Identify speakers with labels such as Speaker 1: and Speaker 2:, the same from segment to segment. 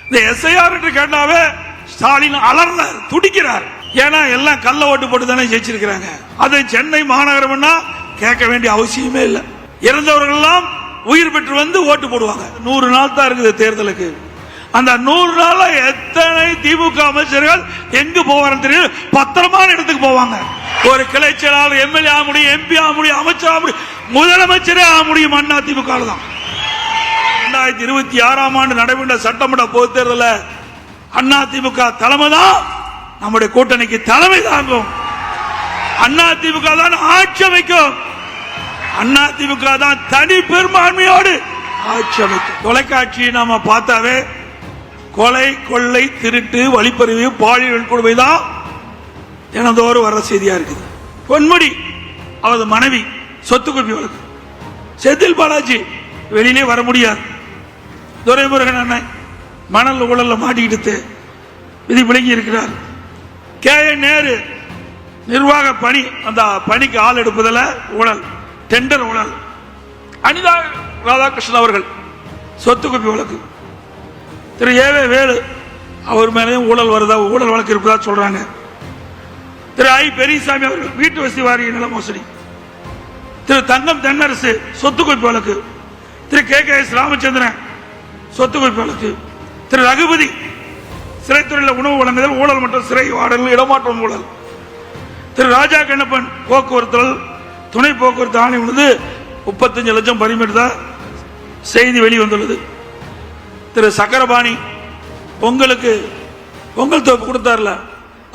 Speaker 1: இந்த எஸ்ஐஆர் கேட்டாவே ஸ்டாலின் அலர்றார், துடிக்கிறார். ஏன்னா எல்லாம் கள்ள ஓட்டு போட்டு தானே ஜெயிச்சிருக்கிறாங்க. அதை சென்னை மாநகரம்னா கேட்க வேண்டிய அவசியமே இல்லை. இறந்தவர்கள் எல்லாம் உயிர் பெற்று வந்து ஓட்டு போடுவாங்க. 100 நாள் தான் இருக்குது தேர்தலுக்கு. அந்த 100 நாள்ல எத்தனை திமுக அமைச்சர்கள் எங்கு போவாங்க தெரியும்? பத்திரமான இடத்துக்கு போவாங்க. ஒரு கிளை செயலாளர் எம்எல்ஏ ஆக முடியும், எம்பி ஆக முடியும், அமைச்சர் ஆக முடியும், முதலமைச்சரே ஆக முடியும் அண்ணா திமுக தான். 2026ஆம் ஆண்டு நடைபெற்ற சட்டமன்ற பொதுத் தேர்தலில் அண்ணா திமுக தலைமை தான் நம்முடைய கூட்டணிக்கு தலைமை தாங்கும். அண்ணா திமுக தான் ஆட்சி அமைக்கும். அண்ணா திமுக தான் தனி பெரும்பான்மையோடு ஆட்சி அமைக்கும். தொலைக்காட்சி நாம பார்த்தாவே கொலை, கொள்ளை, திருட்டு, வழிப்பறிவு, பாலியல் கொடுமை தான் தினந்தோறும் வர செய்தியா இருக்குது. பொன்முடி அவரது மனைவி சொத்து குவிப்பு வழக்கு, செந்தில் பாலாஜி வெளியிலே வர முடியாது, துரைமுருகன் அண்ணன் மணல் ஊழல்ல மாட்டிக்கிட்டு விதி விளங்கி இருக்கிறார். KN நேரு நிர்வாக பணி, அந்த பணிக்கு ஆள் எடுப்பதில் ஊழல், டெண்டர் ஊழல். அனிதா ராதாகிருஷ்ணன் அவர்கள் சொத்து குவிப்பு வழக்கு. திரு ஏவே வேலு அவர் மேலேயும் ஊழல் வருதா, ஊழல் வழக்கு இருப்பதா சொல்றாங்க. திரு ஐ பெரியசாமி அவர்கள் வீட்டு வசதி வாரிய நில மோசடி. திரு தங்கம் தென்னரசு சொத்து குவிப்பு வழக்கு. திரு KKS ராமச்சந்திரன் சொத்து குவிப்பு வழக்கு. திரு ரகுபதி சிறைத்துறையில் உணவு வழங்குதல் ஊழல் மற்றும் சிறை வாடல் இடமாற்றம் ஊழல். திரு ராஜா கண்ணப்பன் போக்குவரத்து துணை போக்குவரத்து ஆணை உள்ளது 35 லட்சம் பறிமுதல் செய்தி வெளிவந்துள்ளது. திரு சக்கரபாணி பொங்கலுக்கு பொங்கல் தோப்பு கொடுத்தார்ல,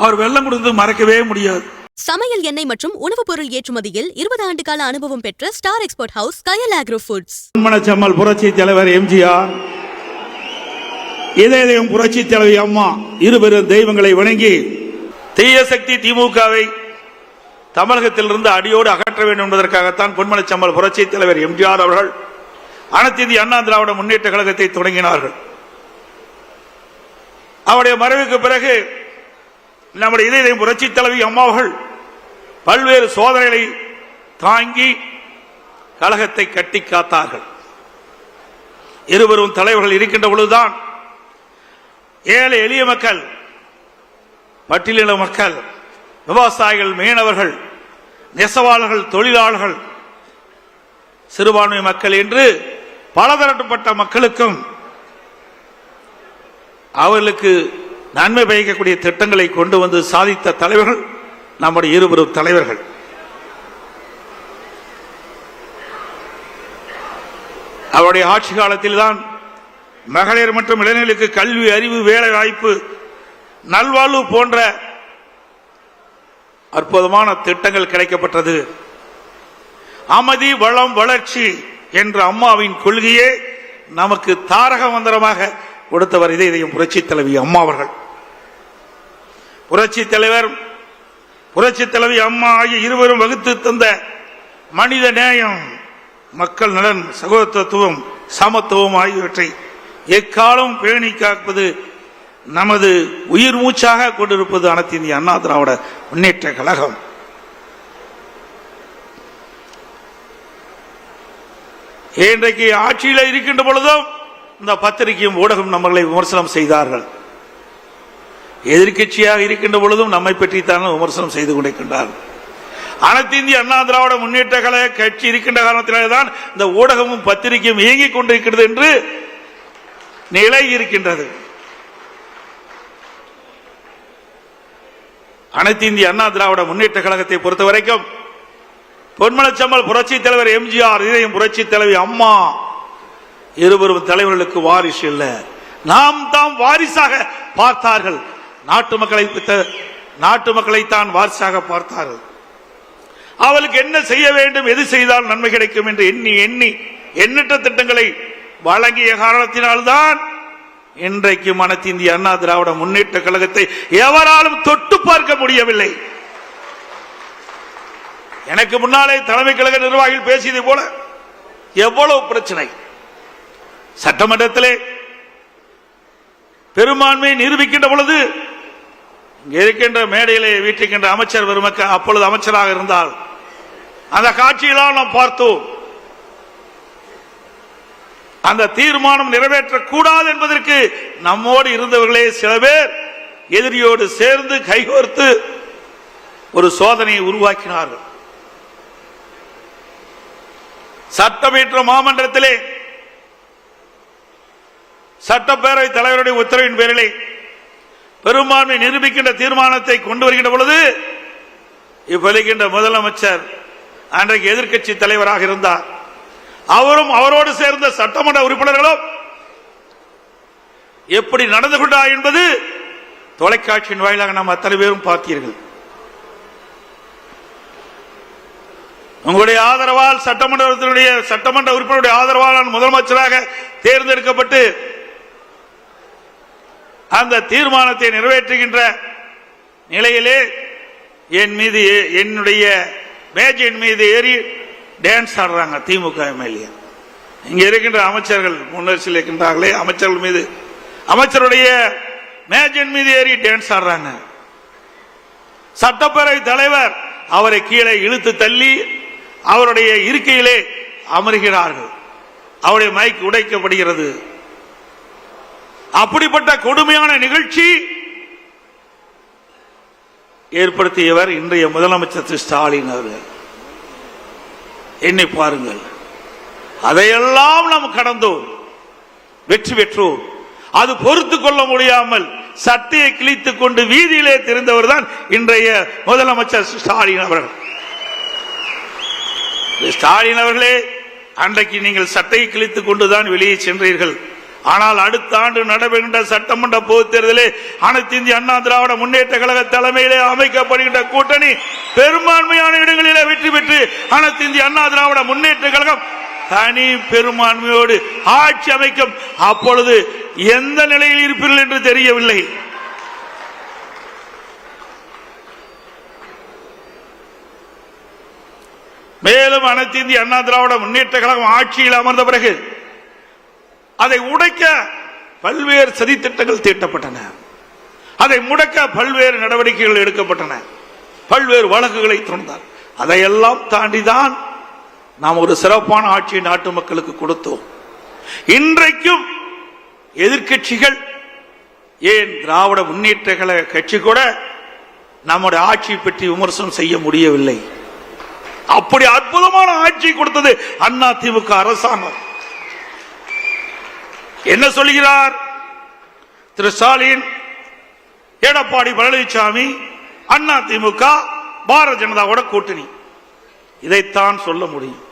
Speaker 1: அவர் வெள்ளம் கொடுத்தது மறக்கவே முடியாது.
Speaker 2: சமையல் எண்ணெய் மற்றும் உணவுப் பொருள் ஏற்றுமதியில் 20 ஆண்டு கால அனுபவம் பெற்ற ஸ்டார் எக்ஸ்போர்ட் ஹவுஸ் கயல் ஆக்ரோ ஃபுட்ஸ்.
Speaker 1: பொன்மனச்செம்மல் புரட்சி தலைவர் எம்ஜிஆர், இதயம் புரட்சி தலைவி அம்மா இருவரும் தெய்வங்களை வணங்கி தீய சக்தி திமுகவை தமிழகத்திலிருந்து அடியோடு அகற்ற வேண்டும் என்பதற்காகத்தான் பொன்மனச்செம்மல் புரட்சி தலைவர் எம்ஜிஆர் அவர்கள் அனைத்து இந்திய அண்ணா திராவிட முன்னேற்ற கழகத்தை தொடங்கினார்கள். அவருடைய மறைவுக்கு பிறகு நம்முடைய இதயம் புரட்சி தலைவி அம்மாவர்கள் பல்வேறு சோதனைகளை தாங்கி கழகத்தை கட்டி காத்தார்கள். இருவரும் தலைவர்கள் இருக்கின்ற பொழுதுதான் ஏழை எளிய மக்கள், பட்டியலின மக்கள், விவசாயிகள், மீனவர்கள், நெசவாளர்கள், தொழிலாளர்கள், சிறுபான்மை மக்கள் என்று பலதரப்பட்ட மக்களுக்கும் அவர்களுக்கு நன்மை பயக்கக்கூடிய திட்டங்களை கொண்டு வந்து சாதித்த தலைவர்கள் நம்முடைய இருவரும் தலைவர்கள். அவருடைய ஆட்சி காலத்தில் தான் மகளிர் மற்றும் இளைஞர்களுக்கு கல்வி, அறிவு, வேலை வாய்ப்பு, நல்வாழ்வு போன்ற அற்புதமான திட்டங்கள் கிடைக்கப்பட்டது. அமைதி, வளம், வளர்ச்சி என்ற அம்மாவின் கொள்கையே நமக்கு தாரக மந்திரமாக கொடுத்தவர் இதயம் புரட்சி தலைவி அம்மா அவர்கள். புரட்சி தலைவர், புரட்சி தலைவி அம்மா ஆகிய இருவரும் வகுத்து தந்த மனித நேயம், மக்கள் நலன், சகோதரத்துவம், சமத்துவம் ஆகியவற்றை எக்காலம் பேணி காப்பது நமது உயிர் மூச்சாக கொண்டிருப்பது அனைத்து இந்திய அண்ணா திராவிட முன்னேற்ற கழகம். இன்றைக்கு ஆட்சியில் இருக்கின்ற பொழுதும் இந்த பத்திரிகையும் ஊடகம் நம்மளை விமர்சனம் செய்தார்கள். எதிர்கட்சியாக இருக்கின்ற பொழுதும் நம்மை பற்றித்தான் விமர்சனம் செய்து கொண்டிருக்கின்றார்கள். அனைத்து இந்திய அண்ணா திராவிட முன்னேற்ற கழக கட்சி இருக்கின்ற காரணத்தினால்தான் இந்த ஊடகமும் பத்திரிகையும் இயங்கிக் கொண்டிருக்கிறது என்று நிலை இருக்கின்றது. அனைத்து இந்திய அண்ணா திராவிட முன்னேற்ற கழகத்தை பொறுத்தவரைக்கும் பொன்மனச்செம்மல் புரட்சி தலைவர் எம்ஜிஆர், இதயம் புரட்சி தலைவி அம்மா இருவரும் தலைவர்களுக்கு வாரிசு இல்ல, நாம் தாம் வாரிசாக பார்த்தார்கள். நாட்டு மக்களைத்தான் வாரிசாக பார்த்தார்கள். அவளுக்கு என்ன செய்ய வேண்டும், எது செய்தால் நன்மை கிடைக்கும் என்று எண்ணி எண்ணி எண்ணற்ற திட்டங்களை வழங்கிய காரணத்தினால்தான் இன்றைக்கு அனைத்து இந்திய அண்ணா திராவிட முன்னேற்ற கழகத்தை எவராலும் தொட்டு பார்க்க முடியவில்லை. எனக்கு முன்னாலே தலைமை கழக நிர்வாகிகள் பேசியது போல எவ்வளவு பிரச்சனை. சட்டமன்றத்திலே பெரும்பான்மையை நிரூபிக்கின்ற பொழுது இருக்கின்ற மேடையிலே வீட்டிருக்கின்ற அமைச்சர் பெருமக்கள், அப்பொழுது அமைச்சராக இருந்தால் அந்த காட்சியெல்லாம் நாம் பார்த்தோம். அந்த தீர்மானம் நிறைவேற்றக்கூடாது என்பதற்கு நம்மோடு இருந்தவர்களே சில பேர் எதிரியோடு சேர்ந்து கைகோர்த்து ஒரு சோதனையை உருவாக்கினார்கள். சட்டமன்ற மாமன்றத்திலே சட்டப்பேரவை தலைவருடைய உத்தரவின் பேரிலே பெரும்பான்மை நிரூபிக்கின்ற தீர்மானத்தை கொண்டு வருகின்ற பொழுது இப்ப முதலமைச்சர் அன்றைக்கு எதிர்க்கட்சி தலைவராக இருந்தார். அவரும் அவரோடு சேர்ந்த சட்டமன்ற உறுப்பினர்களும் எப்படி நடந்து கொண்டார் என்பது தொலைக்காட்சியின் வாயிலாக நாம் அத்தனை பேரும் பார்த்தீர்கள். உங்களுடைய ஆதரவால் சட்டமன்ற உறுப்பினருடைய ஆதரவால் முதலமைச்சராக தேர்ந்தெடுக்கப்பட்டு அந்த தீர்மானத்தை நிறைவேற்றுகின்ற நிலையிலே என் மீது என்னுடைய மேஜையின் மீது ஏறி டான்ஸ் ஆடுறாங்க திமுக எம்எல்ஏ. இங்க இருக்கின்ற அமைச்சர்கள் முன்னரசில் இருக்கின்றார்களே அமைச்சர்கள் மீது அமைச்சருடைய மேஜையின் மீது ஏறி டான்ஸ் ஆடுறாங்க. சட்டப்பேரவை தலைவர் அவரை கீழே இழுத்து தள்ளி அவருடைய இருக்கையிலே அமர்கிறார்கள். அவருடைய மைக் உடைக்கப்படுகிறது. அப்படிப்பட்ட கொடுமையான நிகழ்ச்சி ஏற்படுத்தியவர் இன்றைய முதலமைச்சர் திரு ஸ்டாலின் அவர்கள். எண்ணி பாருங்கள், அதையெல்லாம் நாம் கடந்தோம், வெற்றி பெற்றோம். அது பொறுத்து கொள்ள முடியாமல் சட்டையை கிழித்துக் கொண்டு வீதியிலே திரிந்தவர் தான் இன்றைய முதலமைச்சர் ஸ்டாலின் அவர்கள். ஸ்டாலின் அவர்களே, அன்றைக்கு நீங்கள் சட்டையை கிழித்துக் கொண்டுதான் வெளியே சென்றீர்கள். ஆனால் அடுத்த ஆண்டு நடைபெறுகின்ற சட்டமன்ற பொதுத் தேர்தலில் அனைத்து இந்திய அண்ணா திராவிட முன்னேற்ற கழக தலைமையிலே அமைக்கப்படுகின்ற கூட்டணி பெரும்பான்மையான இடங்களிலே வெற்றி பெற்று அனைத்து இந்திய அண்ணா திராவிட முன்னேற்ற கழகம் தனி பெரும்பான்மையோடு ஆட்சி அமைக்கும். அப்பொழுது எந்த நிலையில் இருப்பீர்கள் என்று தெரியவில்லை. மேலும் அனைத்து இந்திய அண்ணா திராவிட முன்னேற்ற கழகம் ஆட்சியில் அமர்ந்த பிறகு அதை உடைக்க பல்வேறு சதித்திட்டங்கள் தீட்டப்பட்டன. அதை முடக்க பல்வேறு நடவடிக்கைகள் எடுக்கப்பட்டன. பல்வேறு வழக்குகளை தொடர்ந்தார். அதையெல்லாம் தாண்டிதான் நாம் ஒரு சிறப்பான ஆட்சியை நாட்டு மக்களுக்கு கொடுத்தோம். இன்றைக்கும் எதிர்க்கட்சிகள், ஏன் திராவிட முன்னேற்ற கழக கட்சி கூட நம்முடைய ஆட்சியை பற்றி விமர்சனம் செய்ய முடியவில்லை. அப்படி அற்புதமான ஆட்சி கொடுத்தது அண்ணா திமுக அரசாங்கம். என்ன சொல்கிறார் திரு ஸ்டாலின்? எடப்பாடி பழனிசாமி, அண்ணா திமுக, பாரதிய ஜனதாவோட கூட்டணி. இதைத்தான் சொல்ல முடியும்.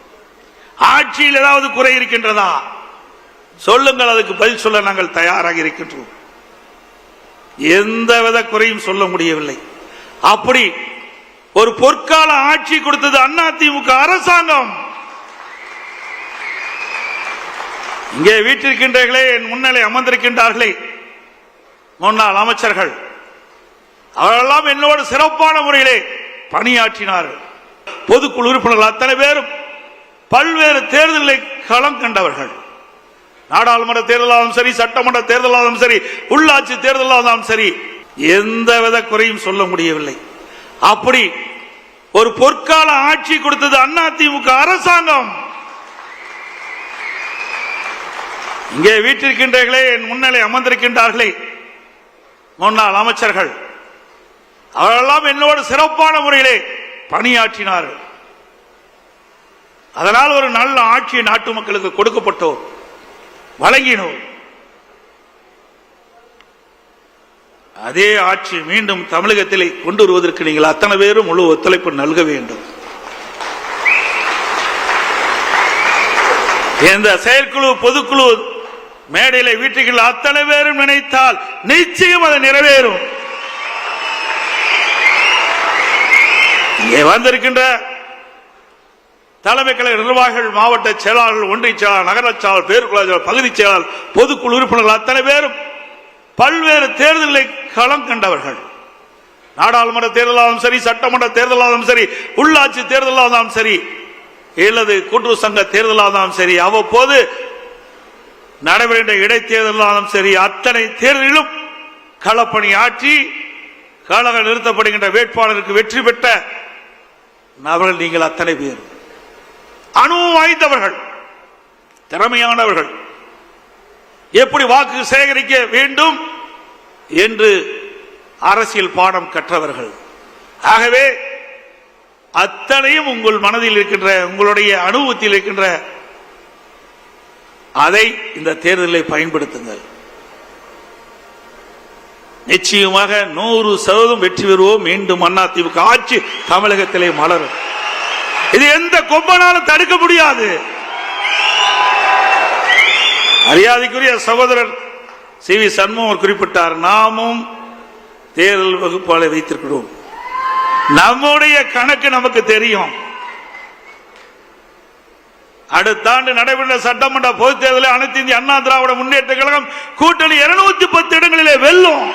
Speaker 1: ஆட்சியில் ஏதாவது குறை இருக்கின்றதா சொல்லுங்கள், அதுக்கு பதில் சொல்ல நாங்கள் தயாராக இருக்கின்றோம். எந்தவித குறையும் சொல்ல முடியவில்லை. அப்படி ஒரு பொற்கால ஆட்சி கொடுத்தது அண்ணா திமுக அரசாங்கம். இங்கே வீட்டிருக்கின்றீர்களே, என் முன்னிலை அமர்ந்திருக்கின்றார்களே முன்னாள் அமைச்சர்கள், அவரெல்லாம் என்னோடு சிறப்பான முறையிலே பணியாற்றினார்கள். பொதுக்குழு உறுப்பினர்கள் அத்தனை பேரும் பல்வேறு தேர்தல்களை களம் கண்டவர்கள். நாடாளுமன்ற தேர்தலாலும் சரி, சட்டமன்ற தேர்தலாலும் சரி, உள்ளாட்சி தேர்தலாலும் சரி, எந்தவித குறையும் சொல்ல முடியவில்லை. அப்படி ஒரு பொற்கால ஆட்சி கொடுத்தது அண்ணா திமுக அரசாங்கம். இங்கே வீட்டிருக்கின்றீர்களே, என் முன்னிலை அமர்ந்திருக்கின்றார்களே முன்னாள் அமைச்சர்கள், அவரெல்லாம் என்னோடு சிறப்பான முறையிலே பணியாற்றினார்கள். அதனால் ஒரு நல்ல ஆட்சியை நாட்டு மக்களுக்கு கொடுக்கப்பட்டோம், வழங்கினோம். அதே ஆட்சி மீண்டும் தமிழகத்திலே கொண்டு வருவதற்கு நீங்கள் அத்தனை பேரும் முழு ஒத்துழைப்பு நல்க வேண்டும். இந்த செயற்குழு பொதுக்குழு மேடையில வீட்டுகள் அத்தனை பேரும் நினைத்தால் நிச்சயம் அது நிறைவேறும். இங்கே வந்திருக்கின்ற தலைமை கழக நிர்வாகிகள், மாவட்ட செயலாளர்கள், ஒன்றிய செயலாளர், நகர செயலாளர், பேருக்குழு பகுதி செயலாளர், பொதுக்குழு உறுப்பினர்கள் அத்தனை பேரும் பல்வேறு தேர்தல்களை களம் கண்டவர்கள். நாடாளுமன்ற தேர்தலாலும் சரி, சட்டமன்ற தேர்தலாலும் சரி, உள்ளாட்சி தேர்தலாலும் சரி, இல்லது கூட்டுறவு சங்க தேர்தலாலும் சரி, அவ்வப்போது நடைபெறுகின்ற இடைத்தேர்தலாலும் சரி, அத்தனை தேர்தலிலும் களப்பணி ஆற்றி கழக நிறுத்தப்படுகின்ற வேட்பாளருக்கு வெற்றி பெற்ற நபர்கள் நீங்கள் அத்தனை பேர். அனுபவம் வாய்ந்தவர்கள், திறமையானவர்கள், எப்படி வாக்கு சேகரிக்க வேண்டும் என்று அரசியல் பாடம் கற்றவர்கள். ஆகவே அத்தனையும் உங்கள் மனதில் இருக்கின்ற, உங்களுடைய அனுபவத்தில் இருக்கின்ற அதை இந்த தேர்தலில் பயன்படுத்துங்கள். நிச்சயமாக 100% வெற்றி பெறுவோம். மீண்டும் அதிமுக ஆட்சி தமிழகத்திலே மலரும். இது எந்த கொம்பனாலும் தடுக்க முடியாது. மரியாதைக்குரிய சகோதரர் சி.வி. சண்முகம் குறிப்பிட்டார், நாமும் தேர்தல் வகுப்பாளை வைத்திருக்கிறோம். நம்முடைய கணக்கு நமக்கு தெரியும். அடுத்த ஆண்டு நடைபெற்ற சட்டமன்ற பொதுத் தேர்தலில் அனைத்து இந்திய அண்ணா திராவிட முன்னேற்ற கழகம் கூட்டணி 210 இடங்களிலே வெல்லும்.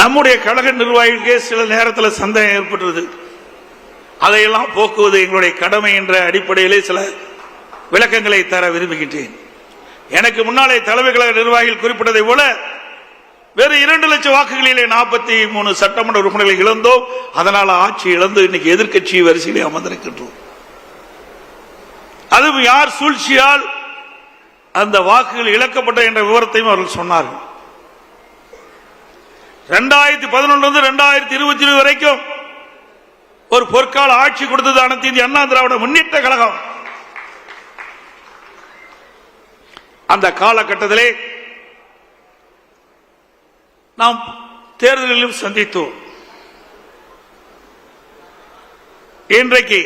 Speaker 1: நம்முடைய கழக நிர்வாகிகளுக்கே சில நேரத்தில் சந்தேகம் ஏற்பட்டது. அதையெல்லாம் போக்குவது எங்களுடைய கடமை என்ற அடிப்படையிலே சில விளக்கங்களை தர விரும்புகின்றேன். எனக்கு முன்னாலே தலைமை கழக நிர்வாகிகள் குறிப்பிட்டதை போல வேறு 2 லட்சம் வாக்குகளிலே 43 சட்டமன்ற உறுப்பினர்களை இழந்தோம். அதனால் ஆட்சி இழந்து இன்னைக்கு எதிர்க்கட்சி வரிசையிலே அமர்ந்திருக்கின்றோம். அதுவும் யார் சூழ்ச்சியால் அந்த வாக்குகள் இழக்கப்பட்ட என்ற விவரத்தையும் அவர்கள் சொன்னார்கள். 2011 2020 வரைக்கும் ஒரு பொற்கால ஆட்சி கொடுத்தது அனைத்து இந்திய அண்ணா திராவிட முன்னேற்ற கழகம். அந்த காலகட்டத்திலே நாம் தேர்தலிலும் சந்தித்தோம். இன்றைக்கு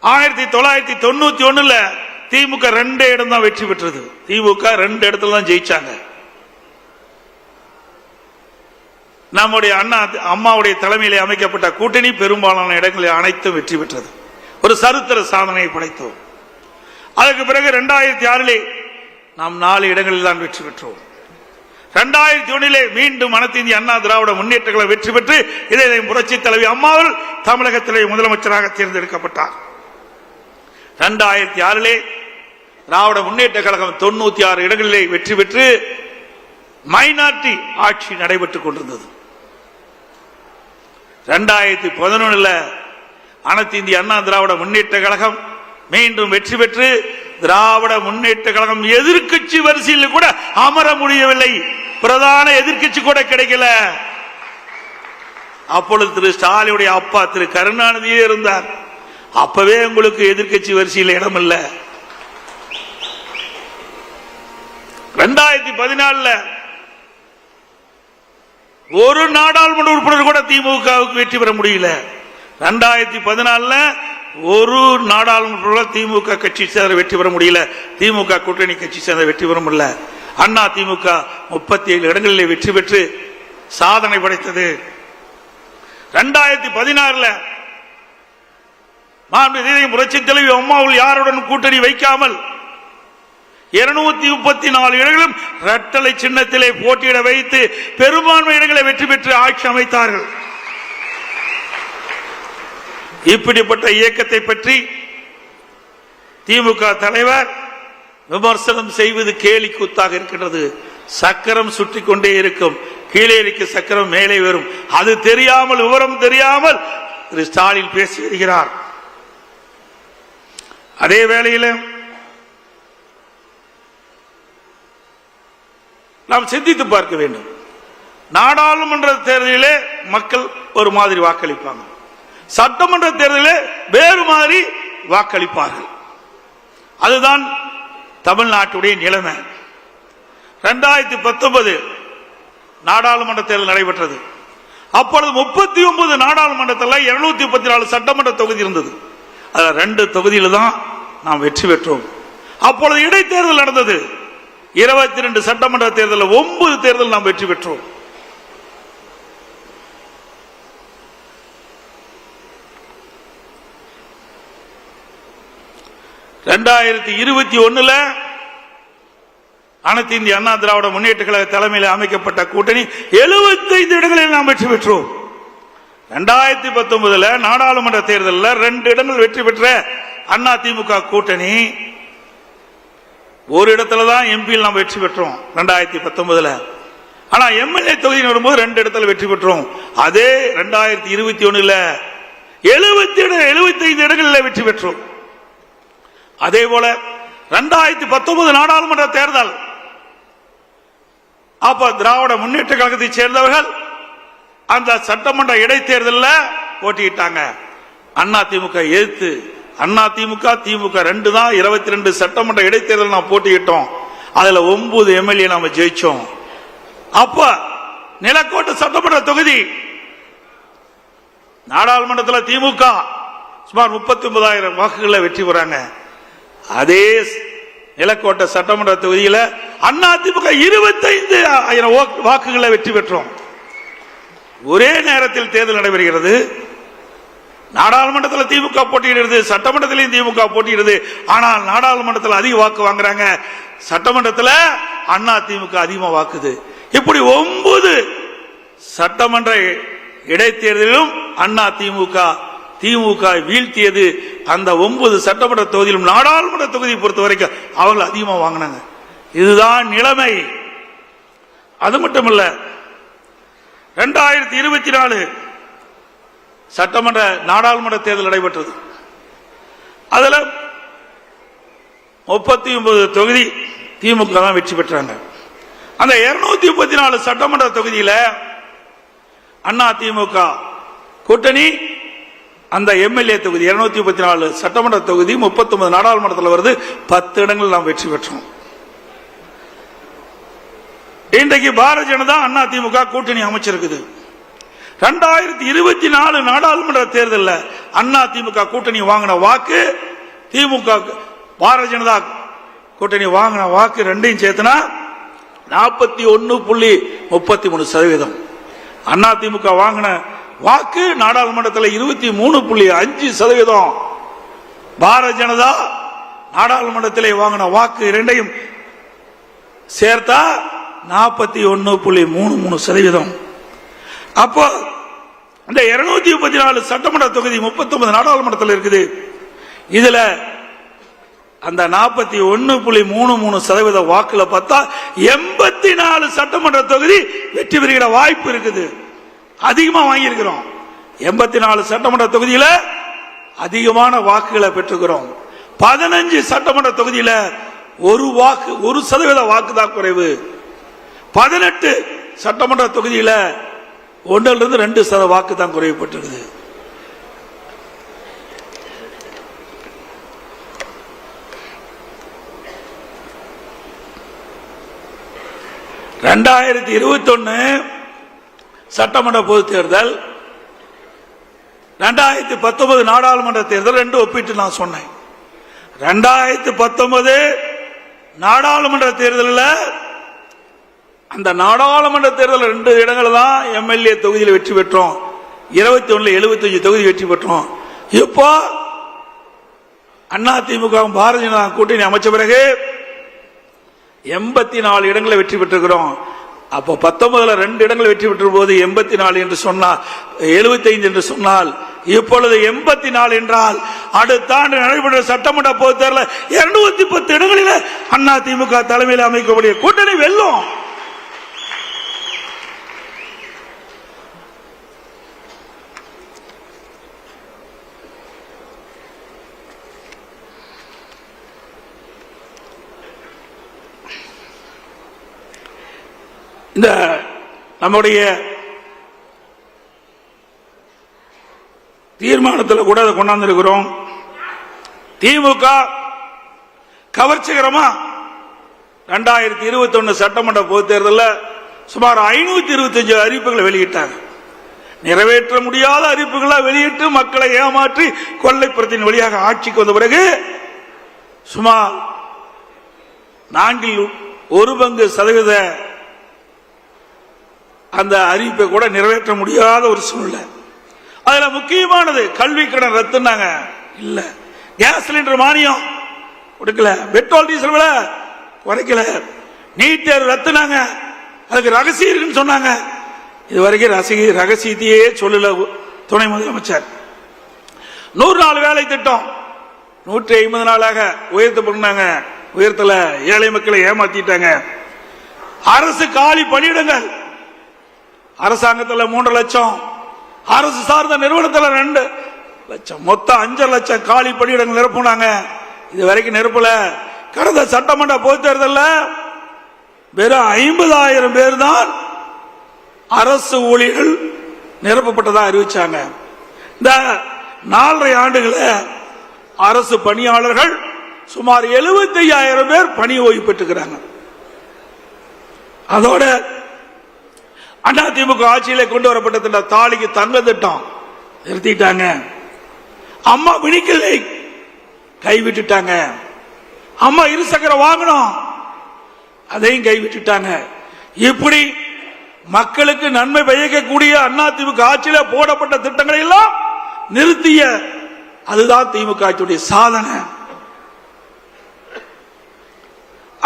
Speaker 1: 1991 திமுக 2 இடம் தான் வெற்றி பெற்றது. திமுக 2 இடத்துல தான் ஜெயிச்சாங்க. நம்முடைய அம்மாவுடைய தலைமையிலே அமைக்கப்பட்ட கூட்டணி பெரும்பாலான இடங்களில் அனைத்தும் வெற்றி பெற்றது. ஒரு சரித்திர சாதனையை படைத்தோம். அதற்கு பிறகு 2006 நாம் 4 இடங்களில் தான் வெற்றி பெற்றோம். 2001 மீண்டும் அனைத்து இந்திய அண்ணா திராவிட முன்னேற்ற கழகம் வெற்றி பெற்று இதை புரட்சி தலைவி அம்மாவில் தமிழகத்திலே முதலமைச்சராக தேர்ந்தெடுக்கப்பட்டார். 2006 திராவிட முன்னேற்ற கழகம் 96 இடங்களிலே வெற்றி பெற்று மைனாரிட்டி ஆட்சி நடைபெற்றுக் கொண்டிருந்தது. 2011 அனைத்து இந்திய அண்ணா திராவிட முன்னேற்ற கழகம் மீண்டும் வெற்றி பெற்று திராவிட முன்னேற்ற கழகம் எதிர்க்கட்சி வரிசையில் கூட அமர முடியவில்லை. பிரதான எதிர்க்கட்சி கூட கிடைக்கல. அப்பொழுது திரு ஸ்டாலினுடைய அப்பா திரு கருணாநிதியே இருந்தார். அப்பவே உங்களுக்கு எதிர்க்கட்சி வரிசையில் இடம் இல்ல. 2014 ஒரு நாடாளுமன்ற உறுப்பினர் கூட திமுகவுக்கு வெற்றி பெற முடியல. 2014 ஒரு நாடாளுமன்ற திமுக கட்சி சேர்ந்த வெற்றி பெற முடியல. திமுக கூட்டணி கட்சி சேர்ந்த வெற்றி பெற முடியல. அண்ணா திமுக 37 இடங்களிலே வெற்றி பெற்று சாதனை படைத்தது. 2016 புரட்சி தலைவி அம்மாவில் யாருடன் கூட்டணி வைக்காமல் 234 இடங்களும் இரட்டலை சின்னத்திலே போட்டியிட வைத்து பெரும்பான்மை இடங்களை வெற்றி பெற்று ஆட்சி அமைத்தார்கள். இப்படிப்பட்ட இயக்கத்தை பற்றி திமுக தலைவர் விமர்சனம் செய்வது கேலி கூத்தாக இருக்கின்றது. சக்கரம் சுற்றி கொண்டே இருக்கும், கீழே இருக்க சக்கரம் மேலே வரும். அது தெரியாமல், விவரம் தெரியாமல் திரு ஸ்டாலின் பேசி வருகிறார். அதே வேளையில் நாம் சிந்தித்து பார்க்க வேண்டும். நாடாளுமன்ற தேர்தலிலே மக்கள் ஒரு மாதிரி வாக்களிப்பாங்க, சட்டமன்ற தேர்தலிலே வேறு மாதிரி வாக்களிப்பார்கள். அதுதான் தமிழ்நாட்டுடைய நிலைமை. 2019 நாடாளுமன்ற தேர்தல் நடைபெற்றது. அப்பொழுது 39 நாடாளுமன்றத்தில் 234 சட்டமன்ற தொகுதி இருந்தது. அதில் 2 தொகுதியில் தான் நாம் வெற்றி பெற்றோம். அப்பொழுது இடைத்தேர்தல் நடந்தது. 22 சட்டமன்ற தேர்தலில் 9 தேர்தல் நாம் வெற்றி பெற்றோம். ரெண்டாயிரத்தி 2021 அனைத்து இந்திய அண்ணா திராவிட முன்னேற்ற கழக தலைமையில் அமைக்கப்பட்ட கூட்டணி 75 இடங்களில் நாம் வெற்றி பெற்றோம். 2019 நாடாளுமன்ற தேர்தலில் 2 இடங்கள் வெற்றி பெற்ற அண்ணா திமுக கூட்டணி ஒரு இடத்துல தான் எம்பியில் நாம் வெற்றி பெற்றோம் 2019. ஆனா எம்எல்ஏ தொகுதியில் வரும்போது 2 இடத்துல வெற்றி பெற்றோம். அதே 2021 75 இடங்களில் வெற்றி பெற்றோம். அதே போல 2019 நாடாளுமன்ற தேர்தல், அப்ப திராவிட முன்னேற்ற கழகத்தை சேர்ந்தவர்கள் அந்த சட்டமன்ற இடைத்தேர்தலில் போட்டியிட்டாங்க. அதிமுக எதிர்த்து, அதிமுக திமுக 2 தான் 22 சட்டமன்ற இடைத்தேர்தல் நாம் போட்டியிட்டோம். அதுல 9 எம்எல்ஏ நாம ஜெயிச்சோம். அப்ப நிலக்கோட்டை சட்டமன்ற தொகுதி நாடாளுமன்றத்தில் திமுக சுமார் 39,000 வாக்குகளை வெற்றி பெறாங்க. அதே நிலக்கோட்டை சட்டமன்ற தொகுதியில் அதிமுக 25,000 வாக்குகளை வெற்றி பெற்றோம். ஒரே நேரத்தில் தேர்தல் நடைபெறுகிறது. நாடாளுமன்றத்தில் திமுக போட்டியிடுறது, சட்டமன்றத்திலையும் திமுக போட்டியிடுது. ஆனால் நாடாளுமன்றத்தில் அதிக வாக்கு வாங்குறாங்க, சட்டமன்றத்தில் அதிமுக அதிகமாக வாக்குது. இப்படி 9 சட்டமன்ற இடைத்தேர்தலிலும் திமுக வீழ்த்தியது. அந்த 9 சட்டமன்ற தொகுதியிலும் நாடாளுமன்ற தொகுதியை பொறுத்த வரைக்கும் அவர்கள் அதிகமாக வாங்கினாங்க. இதுதான் நிலைமை. அது மட்டுமல்ல, 2024 சட்டமன்ற நாடாளுமன்ற தேர்தல் நடைபெற்றது. அதுல 39 தொகுதி திமுக தான் வெற்றி பெற்றாங்க. அந்த 234 சட்டமன்ற தொகுதியில் அதிமுக கூட்டணி அந்த எம்எல்ஏ தொகுதி 234 சட்டமன்ற தொகுதி 39 நாடாளுமன்றத்தில் வருது. 10 இடங்கள் நாம் வெற்றி பெற்றோம். இன்றைக்கு பாரதிய ஜனதா அதிமுக கூட்டணி அமைச்சிருக்குது. 2024 நாடாளுமன்ற தேர்தலில் அதிமுக கூட்டணி வாங்கின வாக்கு, திமுக பாரதிய ஜனதா கூட்டணி வாங்கின வாக்கு ரெண்டையும் சேர்த்துனா 41.33%. அதிமுக வாங்கின வாக்கு நாடாளுமன்றத்தில் 23.5%. பாரதிய ஜனதா நாடாளுமன்றத்தில் வாங்கின வாக்கு இரண்டையும் சேர்த்தா 41.33%. அப்போ இந்த 234 சட்டமன்ற தொகுதி 39 நாடாளுமன்றத்தில் இருக்குது. இதுல அந்த 41.33% வாக்குல பார்த்தா 84 சட்டமன்ற தொகுதி வெற்றி பெறுகிற வாய்ப்பு இருக்குது. அதிகமா வாங்கியிருக்கிறோம். 84 சட்டமன்ற தொகுதியில அதிகமான வாக்குகளை பெற்றுக்கிறோம். 15 சட்டமன்ற தொகுதியில 1% வாக்கு தான் குறைவு. 18 சட்டமன்ற தொகுதியில 1-2% வாக்கு தான் குறைவுபட்டிருக்குது. சட்டமன்ற பொது தேர்தல், 2019 நாடாளுமன்ற தேர்தல் ரெண்டு ஒப்பிட்டு நான் சொன்னேன். 2019 நாடாளுமன்ற தேர்தலில் அந்த நாடாளுமன்ற தேர்தல் 2 இடங்கள் தான் எம்எல்ஏ தொகுதியில் வெற்றி பெற்றோம். 21 75 தொகுதி வெற்றி பெற்றோம். இப்போ அதிமுக பாரதிய ஜனதா கூட்டணி அமைச்ச பிறகு 84 இடங்களை வெற்றி பெற்றிருக்கிறோம். அப்போ 19 2 இடங்கள் வெற்றி பெற்ற போது 84 என்று சொன்னால் 75 என்று சொன்னால் இப்பொழுது 84 என்றால் அடுத்த ஆண்டு நடைபெற்ற சட்டமன்ற பொது தேர்தல் 210 இடங்களில் அதிமுக தலைமையில் அமைக்கக்கூடிய கூட்டணி வெல்லும். இந்த நம்முடைய தீர்மானத்தில் கூட அதை கொண்டாந்துருக்கிறோம். திமுக கவர்ச்சிகரமா 2021 சட்டமன்ற பொது தேர்தலில் சுமார் 525 அறிவிப்புகளை வெளியிட்டாங்க. நிறைவேற்ற முடியாத அறிவிப்புகளை வெளியிட்டு மக்களை ஏமாற்றி கொள்ளைப்புறத்தின் வழியாக ஆட்சிக்கு வந்த பிறகு சுமார் 4% அந்த அறிவிப்பை கூட நிறைவேற்ற முடியாத ஒரு சூழ்நிலை. அதுல முக்கியமானது கல்வி கடன் ரத்துனாங்க, இல்ல கேஸ் சிலிண்டர் மானியம் கொடுக்கல, பெட்ரோல் டீசல் விலை குறைக்கல, நீட் தேர்வு ரத்துனாங்க, அதுக்கு ரகசியம் இருக்குன்னு சொன்னாங்க. இதுவரைக்கும் ரகசியத்தையே சொல்லல துணை முதலமைச்சர். 100 நாள் வேலை திட்டம் 150 நாளாக உயர்த்த பண்ணாங்க, உயர்த்தல, ஏழை மக்களை ஏமாத்திட்டாங்க. அரசு காலி பணியிடங்கள் அரசாங்கத்தில் 3 லட்சம், அரசு சார்ந்த நிறுவனத்தில் லட்சம், மொத்தம் 5 லட்சம் காலி பணியிடங்கள் நிரப்புனாங்க. இது வரைக்கும் நிரப்பல. கடந்த சட்டமன்ற பொதுத் தேர்தலில் வெறும் 50,000 பேர் தான் அரசு ஊழியர்கள் நிரப்பப்பட்டதா அறிவிச்சாங்க. இந்த 4.5 ஆண்டுகளில் அரசு பணியாளர்கள் சுமார் 75,000 பேர் பணி ஓய்வு பெற்றுக்கிறாங்க. அதோட அதிமுக ஆட்சியிலே கொண்டு வரப்பட்ட திட்டம் தாலிக்கு தங்க திட்டம் நிறுத்திட்டாங்க. அம்மா வினிக்கலை கைவிட்டுட்டாங்க. அம்மா இருசக்கர வாகனம் அதையும் கைவிட்டுட்டாங்க. இப்படி மக்களுக்கு நன்மை பயக்கக்கூடிய அதிமுக ஆட்சியில போடப்பட்ட திட்டங்களை எல்லாம் நிறுத்திய அதுதான் திமுக ஆட்சியுடைய சாதனை.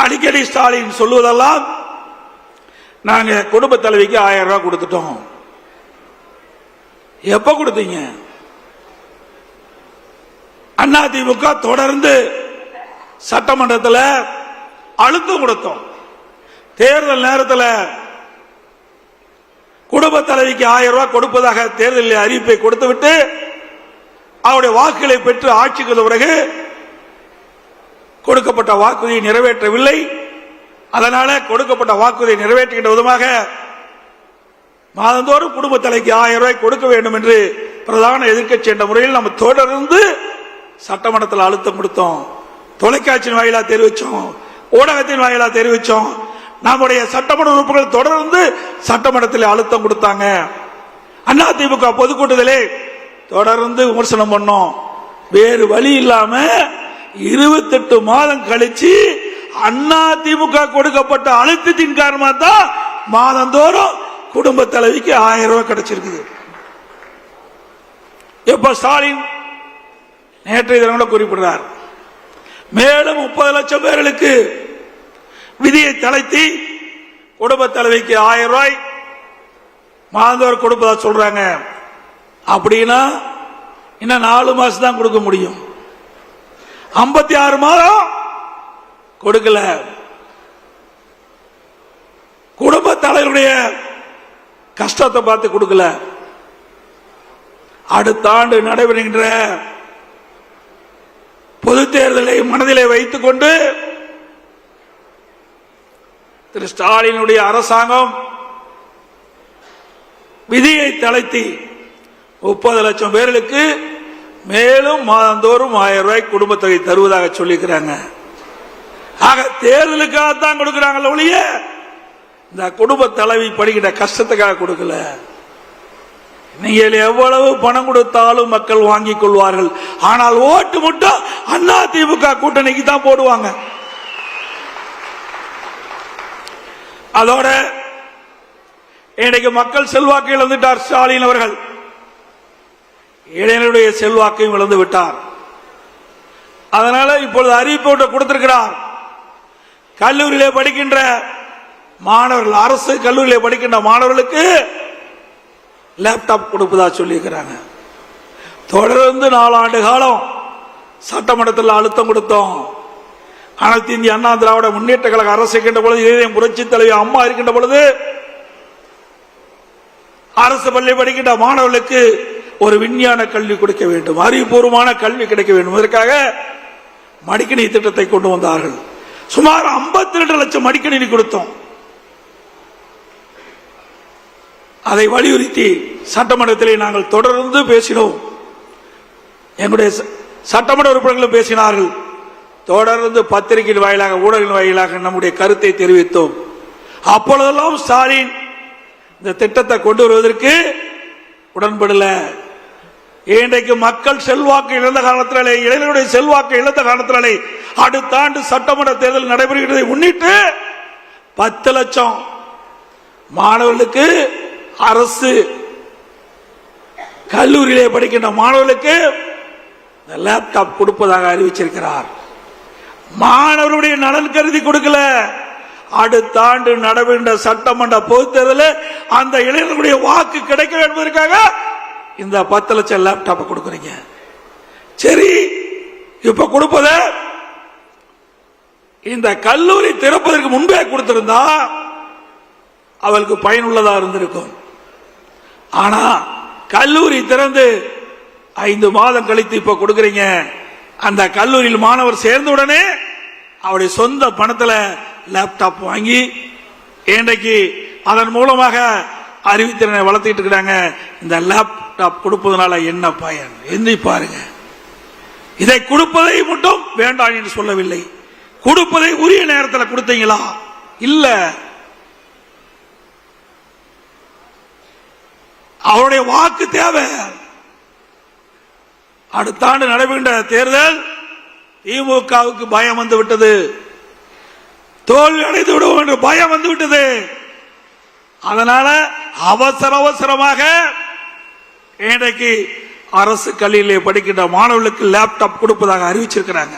Speaker 1: அடிக்கடி ஸ்டாலின் சொல்லுவதெல்லாம் நாங்க குடும்ப தலைவிக்கு 1000 ரூபாய் கொடுத்துட்டோம். எப்ப கொடுத்தீங்க? அதிமுக தொடர்ந்து சட்டமன்றத்தில் அழுத்தம் கொடுத்தோம். தேர்தல் நேரத்தில் குடும்ப தலைவிக்கு 1000 ரூபாய் கொடுப்பதாக தேர்தலில் அறிவிப்பை கொடுத்துவிட்டு அவருடைய வாக்குகளை பெற்று ஆட்சிக்கு வந்த பிறகு கொடுக்கப்பட்ட வாக்குறுதியை நிறைவேற்றவில்லை. அதனால கொடுக்கப்பட்ட வாக்குறுதியை நிறைவேற்றுகின்ற விதமாக மாதந்தோறும் குடும்ப தலைவிக்கு 1000 ரூபாய் கொடுக்க வேண்டும் என்று பிரதான எதிர்க்கட்சி என்ற முறையில் நம்ம தொடர்ந்து சட்டமன்றத்தில் அழுத்தம் கொடுத்தோம். தொலைக்காட்சியின் வாயிலா தெரிவிச்சோம், ஊடகத்தின் வாயிலா தெரிவிச்சோம். நம்முடைய சட்டமன்ற உறுப்பினர்கள் தொடர்ந்து சட்டமன்றத்தில் அழுத்தம் கொடுத்தாங்க. அதிமுக பொதுக்கூட்டத்திலே தொடர்ந்து விமர்சனம் பண்ணோம். வேறு வழி இல்லாம 28 மாதம் கழிச்சு அதிமுக கொடுக்கப்பட்ட அழுத்தத்தின் காரணமாக தான் மாதந்தோறும் குடும்ப தலைவிக்கு 1000 ரூபாய் கிடைச்சிருக்கு. எப்ப ஸ்டாலின் நேற்றைய தினம் குறிப்பிடுறார், மேலும் 30 லட்சம் பேர்களுக்கு விதியை தளர்த்தி குடும்ப தலைவிக்கு 1000 ரூபாய் மாதந்தோறும் கொடுப்பதா சொல்றாங்க. அப்படின்னா இன்னும் 4 மாசம் தான் கொடுக்க முடியும். 56 மாதம் கொடுக்கல. குடும்ப தலைவருடைய கஷ்டத்தை பார்த்து கொடுக்கல. அடுத்த ஆண்டு நடைபெறுகின்ற பொது தேர்தலை மனதிலே வைத்துக் கொண்டு திரு ஸ்டாலினுடைய அரசாங்கம் விதியை தளர்த்தி 30 லட்சம் பேர்களுக்கு மேலும் மாதந்தோறும் 1000 ரூபாய் குடும்ப தொகை தருவதாக சொல்லிக்கிறாங்க. ஆக தேர்தலுக்காகத்தான் கொடுக்கிறாங்க ஒழிய இந்த குடும்ப தலைவி படுகிற கஷ்டத்துக்காக கொடுக்கல. நீங்கள் எவ்வளவு பணம் கொடுத்தாலும் மக்கள் வாங்கிக் கொள்வார்கள். ஆனால் ஓட்டு மட்டும் அதிமுக கூட்டணிக்கு தான் போடுவாங்க. அதோட இன்னைக்கு மக்கள் செல்வாக்கு இழந்துட்டார் ஸ்டாலின் அவர்கள். இளைஞருடைய செல்வாக்கையும் இழந்து விட்டார். அதனால இப்பொழுது அறிவிப்பு கொடுத்திருக்கிறார். கல்லூரியிலே படிக்கின்ற மாணவர்கள், அரசு கல்லூரியிலே படிக்கின்ற மாணவர்களுக்கு லேப்டாப் கொடுப்பதா சொல்லியிருக்கிறாங்க. தொடர்ந்து 4 ஆண்டு காலம் சட்டமன்றத்தில் அழுத்தம் கொடுத்தோம். அனைத்து இந்திய அண்ணா திராவிட முன்னேற்ற கழக அரசு இருக்கின்ற பொழுது, இதயம் புரட்சி தலைவி அம்மா இருக்கின்ற பொழுது அரசு பள்ளி படிக்கின்ற மாணவர்களுக்கு ஒரு விஞ்ஞான கல்வி கொடுக்க வேண்டும், அறிவுபூர்வமான கல்வி கிடைக்க வேண்டும். இதற்காக மடிக்கணினி திட்டத்தை கொண்டு வந்தார்கள். சுமார் 52 லட்சம் மடிக்கணினி கொடுத்தோம். அதை வலியுறுத்தி சட்டமன்றத்திலே நாங்கள் தொடர்ந்து பேசினோம். எங்களுடைய சட்டமன்ற உறுப்பினர்களும் பேசினார்கள். தொடர்ந்து பத்திரிகையின் வாயிலாக, ஊடகங்களின் வாயிலாக நம்முடைய கருத்தை தெரிவித்தோம். அப்பொழுதெல்லாம் ஸ்டாலின் இந்த திட்டத்தை கொண்டு வருவதற்கு உடன்படல. இன்றைக்கு மக்கள் செல்வாக்கு இழந்த காரணத்தினாலே, இளைஞருடைய செல்வாக்கு இழந்த காரணத்தினாலே அடுத்த ஆண்டு சட்டமன்ற தேர்தல் நடைபெறுகிறதை முன்னிட்டு 10 லட்சம் மாணவர்களுக்கு, அரசு கல்லூரியிலே படிக்கின்ற மாணவர்களுக்கு லேப்டாப் கொடுப்பதாக அறிவிச்சிருக்கிறார். மாணவருடைய நலன் கருதி கொடுக்கல. அடுத்த ஆண்டு நடைபெறுகின்ற சட்டமன்ற பொதுத் தேர்தலில் அந்த இளைஞர்களுடைய வாக்கு கிடைக்க என்பதற்காக இந்த 10 லட்சம் லேப்டாப் கொடுக்குறீங்க. சரி, இப்ப கொடுப்பத இந்த கல்லூரி திறப்பதற்கு முன்பே கொடுத்திருந்தா அவளுக்கு பயனுள்ளதா இருந்திருக்கும். ஆனா கல்லூரி திறந்து 5 மாதம் கழித்து இப்ப கொடுக்கறீங்க. அந்த கல்லூரியில் மாணவர் சேர்ந்த உடனே அவருடைய சொந்த பணத்துல லேப்டாப் வாங்கி இன்றைக்கு அதன் மூலமாக அறிவுத்திறனை வளர்த்துட்டு இருக்கிறாங்க. இந்த லேப்டாப் கொடுப்பதனால என்ன பயன்? எந்தி பாருங்க. இதை கொடுப்பதை மட்டும் வேண்டாம் என்று சொல்லவில்லை. கொடுப்பதை உரிய நேரத்தில் கொடுத்தீங்களா? இல்ல. அவருடைய வாக்கு தேவை. அடுத்த ஆண்டு நடைபெறுகின்ற தேர்தல் திமுகவுக்கு பயம் வந்து விட்டது. தோல்வி அடைந்து விடுவோம் என்று பயம் வந்து விட்டது. அதனால அவசரமாக இன்றைக்கு அரசு கல்வியிலே படிக்கின்ற மாணவர்களுக்கு லேப்டாப் கொடுப்பதாக அறிவிச்சிருக்கிறாங்க.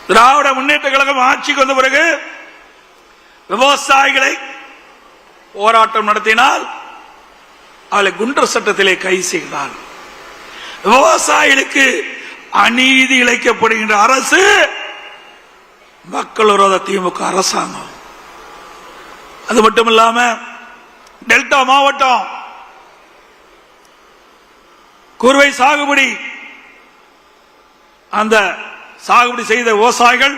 Speaker 1: திராவிட முன்னேற்ற கழகம் ஆட்சிக்கு வந்த பிறகு விவசாயிகளை போராட்டம் நடத்தினால் அவளை குண்டர் சட்டத்திலே கைது செய்தார். விவசாயிகளுக்கு அநீதி இழைக்கப்படுகின்ற அரசு மக்கள் விரோத திமுக அரசாங்கம். அது மட்டுமில்லாம டெல்டா மாவட்டம் குறுவை சாகுபடி, அந்த சாகுபடி செய்த விவசாயிகள்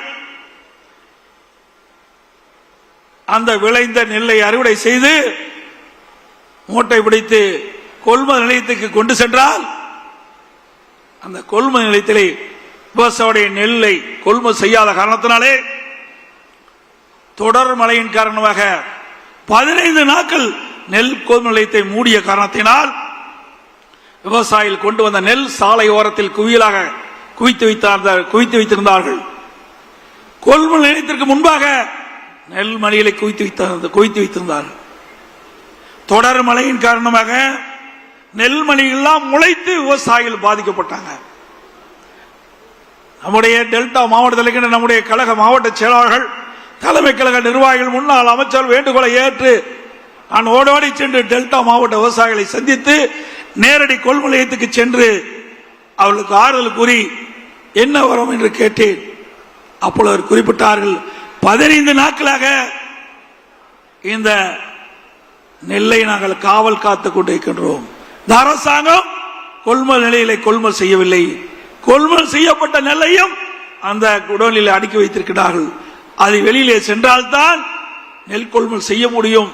Speaker 1: அந்த விளைந்த நெல்லை அறுவடை செய்து மூட்டை பிடித்து கொள்முதல் நிலையத்துக்கு கொண்டு சென்றால் அந்த கொள்முதல் நிலையத்திலே விவசாயியுடைய நெல்லை கொள்முதல் செய்யாத காரணத்தினாலே தொடர் மழையின் காரணமாக 15 நாட்கள் நெல் கொள்முதல் நிலையத்தை மூடிய காரணத்தினால் விவசாயிகள் கொண்டு வந்த நெல் சாலை ஓரத்தில் குவியலாக குவித்து வைத்திருந்தார்கள். கொள்முதல் நிலையத்திற்கு முன்பாக நெல் மணிகளை குவித்து வைத்திருந்தார்கள். தொடர் மழையின் காரணமாக நெல் மணிகள்லாம் முளைத்து விவசாயிகள் பாதிக்கப்பட்டாங்க. நம்முடைய டெல்டா மாவட்டத்தில் நம்முடைய கழக மாவட்ட செயலாளர்கள், தலைமை கழக நிர்வாகிகள், முன்னாள் அமைச்சர் வேண்டுகோளை ஏற்று நான் ஓடோடி சென்று டெல்டா மாவட்ட விவசாயிகளை சந்தித்து நேரடி கொள்முதல் நிலையத்துக்கு சென்று அவர்களுக்கு ஆறுதல் கூறி என்ன வரும் என்று கேட்டேன். அப்பொழுது குறிப்பிட்டார்கள், 15 நாட்களாக இந்த நெல்லை நாங்கள் காவல் காத்துக் கொண்டிருக்கின்றோம். இந்த அரசாங்கம் கொள்முதல் நிலையிலே கொள்முதல் செய்யவில்லை. கொள்முதல் செய்யப்பட்ட நெல்லையும் அந்த குடோனில் அடுக்கி வைத்திருக்கிறார்கள். அது வெளியிலே சென்றால்தான் நெல் கொள்முதல் செய்ய முடியும்.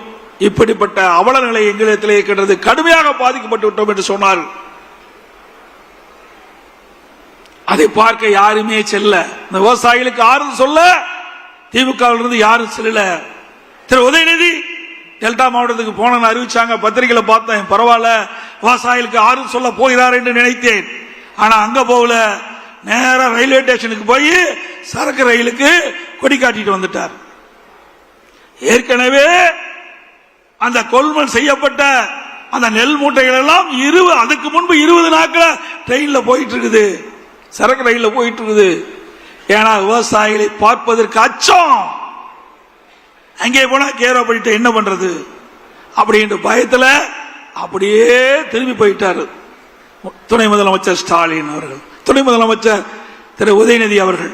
Speaker 1: இப்படிப்பட்ட அவல நிலை எங்களிடத்திலே இருக்கின்றது. கடுமையாக பாதிக்கப்பட்டு விட்டோம் என்று சொன்னார். அதை பார்க்க யாருமே செல்ல, இந்த விவசாயிகளுக்கு ஆறுதல் சொல்ல திமுகவிலிருந்து யாரும் செல்லல. திரு உதயநிதி டெல்டா மாவட்டத்துக்கு போன அறிவிச்சாங்க, பத்திரிகையில பார்த்தேன். பரவாயில்ல, விவசாயிகளுக்கு ஆறுதல் சொல்ல போகிறார் என்று நினைத்தேன். ஆனா அங்க போகல, நேர ரயில்வே ஸ்டேஷனுக்கு போய் சரக்கு ரயிலுக்கு கொடி காட்டிட்டு வந்துட்டார். ஏற்கனவே அந்த கொள்முதல் செய்யப்பட்ட அந்த நெல் மூட்டைகள் எல்லாம் அதுக்கு முன்பு 20 நாட்கள் ட்ரெயின்ல போயிட்டு இருக்குது, சரக்கு ரயில்ல போயிட்டு இருக்குது. ஏன்னா விவசாயிகளை பார்ப்பதற்கு அச்சம். அங்கே போனா கேரோ பண்ணிட்டு என்ன பண்றது அப்படின்ற பயத்துல அப்படியே திரும்பி போயிட்டாரு துணை முதலமைச்சர் ஸ்டாலின் அவர்கள், துணை முதலமைச்சர் திரு உதயநிதி அவர்கள்.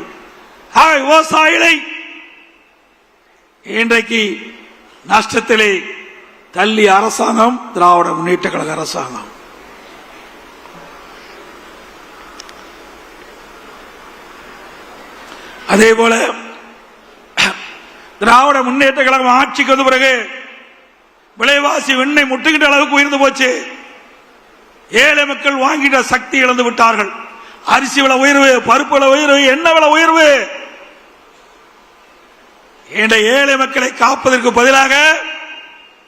Speaker 1: விவசாயிகளை இன்றைக்கு நஷ்டத்திலே தள்ளிய அரசாங்கம் திராவிட முன்னேற்ற கழக அரசாங்கம். அதே போல திராவிட முன்னேற்ற கழகம் ஆட்சிக்கு வந்த பிறகு விலைவாசி வெண்ணெய் முட்டுகின்ற அளவுக்கு உயர்ந்து போச்சு. ஏழை மக்கள் வாங்கிட்ட சக்தி இழந்து விட்டார்கள். அரிசி விலை உயர்வு, பருப்பு விலை உயர்வு, எண்ணெய் விலை உயர்வு. ஏழை மக்களை காப்பதற்கு பதிலாக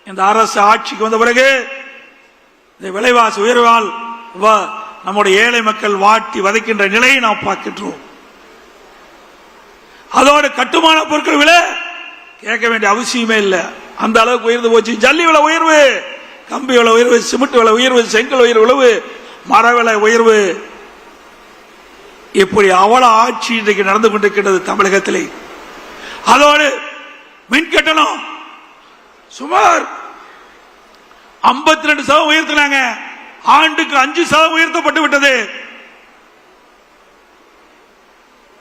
Speaker 1: இந்த அரசு ஆட்சிக்கு வந்த பிறகு இந்த விலைவாசி உயர்வால் நம்முடைய ஏழை மக்கள் வாட்டி வதைக்கின்ற நிலையை நாம் பார்க்கின்றோம். அதோடு கட்டுமான பொருட்கள் விலை கேட்க வேண்டிய அவசியமே இல்லை, அந்த அளவுக்கு உயர்ந்து போச்சு. ஜல்லி விலை உயர்வு, கம்பி விலை உயர்வு, சிமெண்ட் விலை உயர்வு, செங்கல் உயர்வு, மர விலை உயர்வு. இப்படி அவல ஆட்சி இன்றைக்கு நடந்து கொண்டிருக்கிறது தமிழகத்திலே. அதோடு மின் கட்டணம் சுமார் 52% உயர்த்தினாங்க. ஆண்டுக்கு 5% உயர்த்தப்பட்டு விட்டது.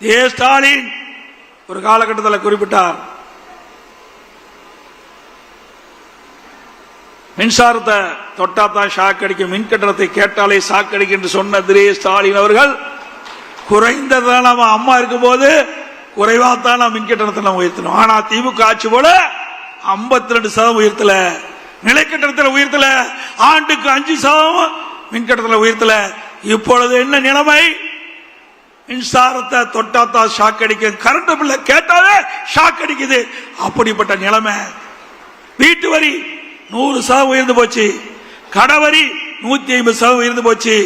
Speaker 1: ஸ்டாலின் ஒரு காலகட்டத்தில் குறிப்பிட்டார், மின்சாரத்தை தொட்டாத்தான் ஷாக் அடிக்கும், மின் கட்டணத்தை கேட்டாலே ஷாக் அடிக்கும் என்று சொன்ன ஸ்டாலின் அவர்கள் குறைந்ததான் நம்ம அம்மா இருக்கும் போது குறைவாத்தான் நம்ம மின் கட்டணத்தை நம்ம உயர்த்தணும். ஆனா திமுக ஆட்சி போல 52% உயர்த்தல, நிலை கட்டணத்தில் உயர்த்தல, ஆண்டுக்கு 5% மின் கட்டணத்தில் உயர்த்தல. இப்பொழுது என்ன நிலைமை? மின்சாரத்தை தொட்டாத்தா ஷாக் அடிக்கும், கரண்ட் பில்ல கேட்டாலே ஷாக் அடிக்குது. அப்படிப்பட்ட நிலைமை. வீட்டு வரி 100% உயர்ந்து போச்சு, கடை வரி 150% உயர்ந்து போச்சு,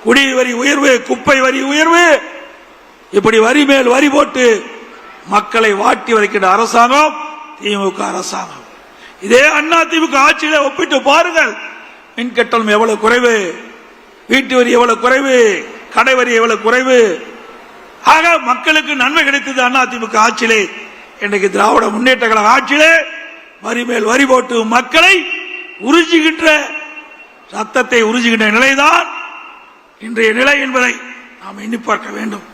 Speaker 1: குடிநீர் வரி உயர்வு, குப்பை வரி உயர்வு, இப்படி வரி மேல் வரி போட்டு மக்களை வாட்டி வதைக்கின்ற அரசாங்கம் திமுக அரசாங்கம். இதே அண்ணா திமுக ஆட்சியில ஒப்பிட்டு பாருங்கள், மின் கட்டணம் எவ்வளவு குறைவு, வீட்டு வரி எவ்வளவு குறைவு, கடை வரி எவ்வளவு குறைவு. ஆக மக்களுக்கு நன்மை கிடைத்தது அண்ணா திமுக ஆட்சியிலே. இன்றைக்கு திராவிட முன்னேற்ற கழக ஆட்சியிலே வரி மேல் வரி போட்டு மக்களை உறிஞ்சுகின்ற, ரத்தத்தை உறிஞ்சுகின்ற நிலைதான் இன்றைய நிலை என்பதை நாம் எண்ணி பார்க்க வேண்டும்.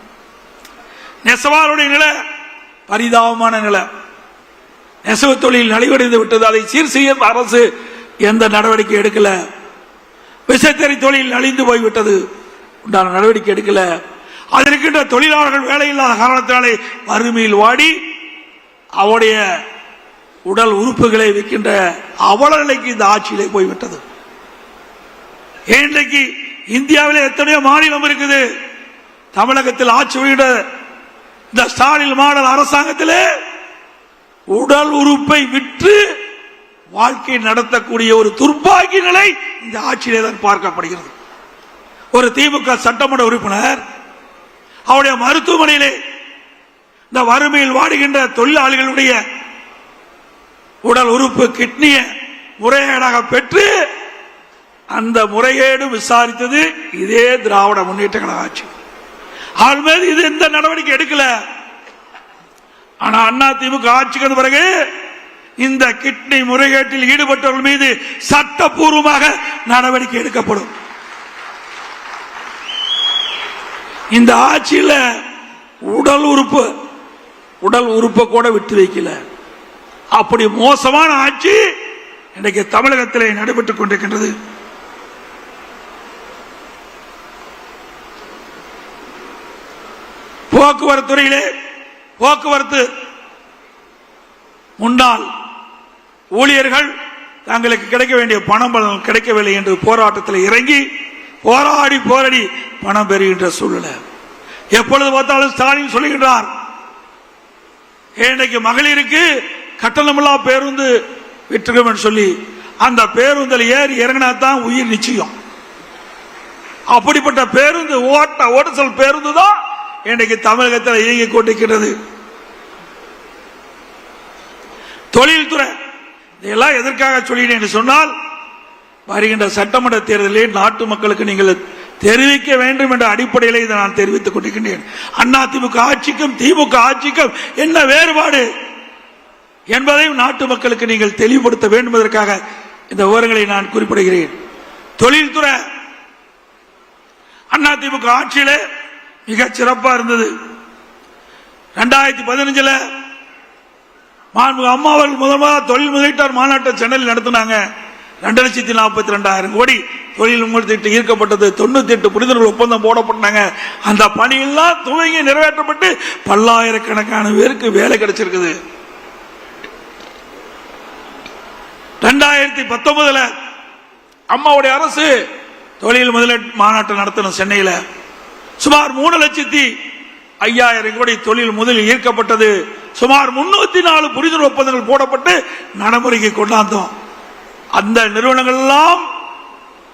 Speaker 1: நெசவாளுடைய நிலை பரிதாபமான நிலை. நெசவு தொழில் நலிவடைந்து விட்டது, அதை சீர் செய்ய அரசு எந்த நடவடிக்கை எடுக்கல. விசைத்தறி தொழில் அழிந்து போய்விட்டது, உண்டான நடவடிக்கை எடுக்கல. அதில் இருக்கின்ற தொழிலாளர்கள் வேலையில்லாத காரணத்தினாலே வறுமையில் வாடி அவருடைய உடல் உறுப்புகளை விற்கின்ற அவல நிலைக்கு இந்த ஆட்சியிலே போய்விட்டது. இன்றைக்கு இந்தியாவிலே எத்தனையோ மாநிலம் இருக்குது, தமிழகத்தில் ஆட்சி புரிகின்ற இந்த ஸ்டாலின் மாடல் அரசாங்கத்திலே உடல் உறுப்பை விற்று வாழ்க்கை நடத்தக்கூடிய ஒரு துர்பாகிய நிலை இந்த ஆட்சியிலே தான் பார்க்கப்படுகிறது. ஒரு திமுக சட்டமன்ற உறுப்பினர் அவருடைய மருத்துவமனையிலே இந்த வறுமையில் வாடுகின்ற தொழிலாளிகளுடைய உடல் உறுப்பு கிட்னியை முறைகேடாக பெற்று அந்த முறைகேடு விசாரித்தது இதே திராவிட முன்னேற்ற கழக ஆட்சி. அவள் மீது இது எந்த நடவடிக்கை எடுக்கல. ஆனா அண்ணா திமுக ஆட்சிக்கு வந்த பிறகு இந்த கிட்னி முறைகேட்டில் ஈடுபட்டவர்கள் மீது சட்டப்பூர்வமாக நடவடிக்கை எடுக்கப்படும். இந்த ஆட்சியில் உடல் உறுப்பை கூட விட்டு வைக்கல. அப்படி மோசமான ஆட்சி இன்றைக்கு தமிழகத்தில் நடைபெற்றுக் கொண்டிருக்கின்றது. போக்குவரத்து துறையிலே போக்குவரத்து முன்னாள் ஊழியர்கள் தங்களுக்கு கிடைக்க வேண்டிய பணம் கிடைக்கவில்லை என்று போராட்டத்தில் இறங்கி போராடி பணம் பெறுகின்ற சூழ்நிலை. எப்பொழுது பார்த்தாலும் ஸ்டாலின் சொல்லுகின்றார், இன்றைக்கு மகளிருக்கு கட்டணமில்லா பேருந்து விட்டுருக்கும் சொல்லி அந்த பேருந்தில் ஏறி இறங்கினா தான் உயிர் நிச்சயம். அப்படிப்பட்ட பேருந்து ஓட்டுதல் பேருந்து தான் இன்றைக்கு தமிழகத்தில் இயங்கிக் கொண்டிருக்கிறது. தொழில்துறை இதெல்லாம் எதற்காக சொல்லினேன் என்று சொன்னால், வருகின்ற சட்டமன்ற தேர்தலில் நாட்டு மக்களுக்கு நீங்கள் தெரிவிக்க வேண்டும் என்ற அடிப்படையில் இதை நான் தெரிவித்துக் கொண்டிருக்கின்றேன். அண்ணா திமுக ஆட்சிக்கும் திமுக ஆட்சிக்கும் என்ன வேறுபாடு என்பதையும் நாட்டு மக்களுக்கு நீங்கள் தெளிவுபடுத்த வேண்டும் என்பதற்காக இந்த விவரங்களை நான் குறிப்பிடுகிறேன். தொழில்துறை அண்ணா திமுக ஆட்சியிலே மிக சிறப்பா இருந்தது. 2015 அம்மா அவர்கள் முதல் தொழில் முதலீட்டாளர் மாநாட்டை சென்னையில் நடத்தினாங்க. 2,42,000 கோடி தொழில் முதலீட்டு ஈர்க்கப்பட்டது. 98 புரிந்துணர்வு ஒப்பந்தம் போடப்பட்டாங்க. அந்த பணியெல்லாம் துவங்கி நிறைவேற்றப்பட்டு பல்லாயிரக்கணக்கான பேருக்கு வேலை கிடைச்சிருக்குது. 2019 அம்மாவுடைய அரசு தொழில் முதலீட்டு மாநாட்டை நடத்தணும். சென்னையில் சுமார் 3,05,000 கோடி தொழில் முதலில் ஈர்க்கப்பட்டது. சுமார் 304 புரிந்துணர்வு ஒப்பந்தங்கள் போடப்பட்டு நடைமுறைக்கு கொண்டாந்தோம். அந்த நிறுவனங்கள் எல்லாம்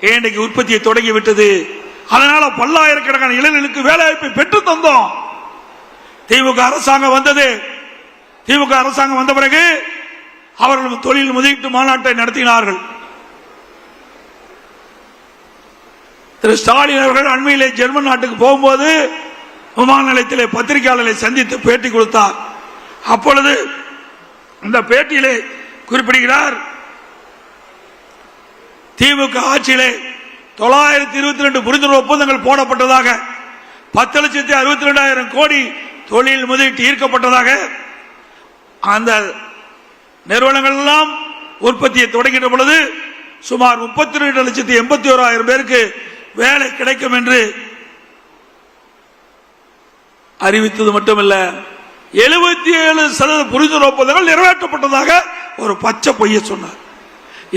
Speaker 1: இன்றைக்கு உற்பத்தியை தொடங்கிவிட்டது. அதனால பல்லாயிரக்கணக்கான இளைஞர்களுக்கு வேலை வாய்ப்பை பெற்று தந்தோம். திமுக அரசாங்கம் வந்தது. திமுக அரசாங்கம் வந்த பிறகு அவர்கள் தொழில் முதலீட்டு மாநாட்டை நடத்தினார்கள். திரு ஸ்டாலின் அவர்கள் அண்மையிலே ஜெர்மன் நாட்டுக்கு போகும்போது விமான நிலையத்திலே பத்திரிகையாளர்களை சந்தித்து பேட்டி கொடுத்தார். அப்பொழுது இந்த பேட்டியிலே குறிப்பிடுகிறார், திமுக ஆட்சியிலே 922 புரிந்துணர்வு ஒப்பந்தங்கள் போடப்பட்டதாக, 10,62,000 கோடி தொழில் முதலீட்டு ஈர்க்கப்பட்டதாக அந்த நிறுவனங்கள் எல்லாம் உற்பத்தியை தொடங்கின்ற பொழுது சுமார் 32,81,000 பேருக்கு வேலை கிடைக்கும் என்று அறிவித்தது மட்டுமல்ல, 77% புரிந்துணர்வு ஒப்பந்தங்கள் நிறைவேற்றப்பட்டதாக ஒரு பச்சை பொய்ய சொன்னார்.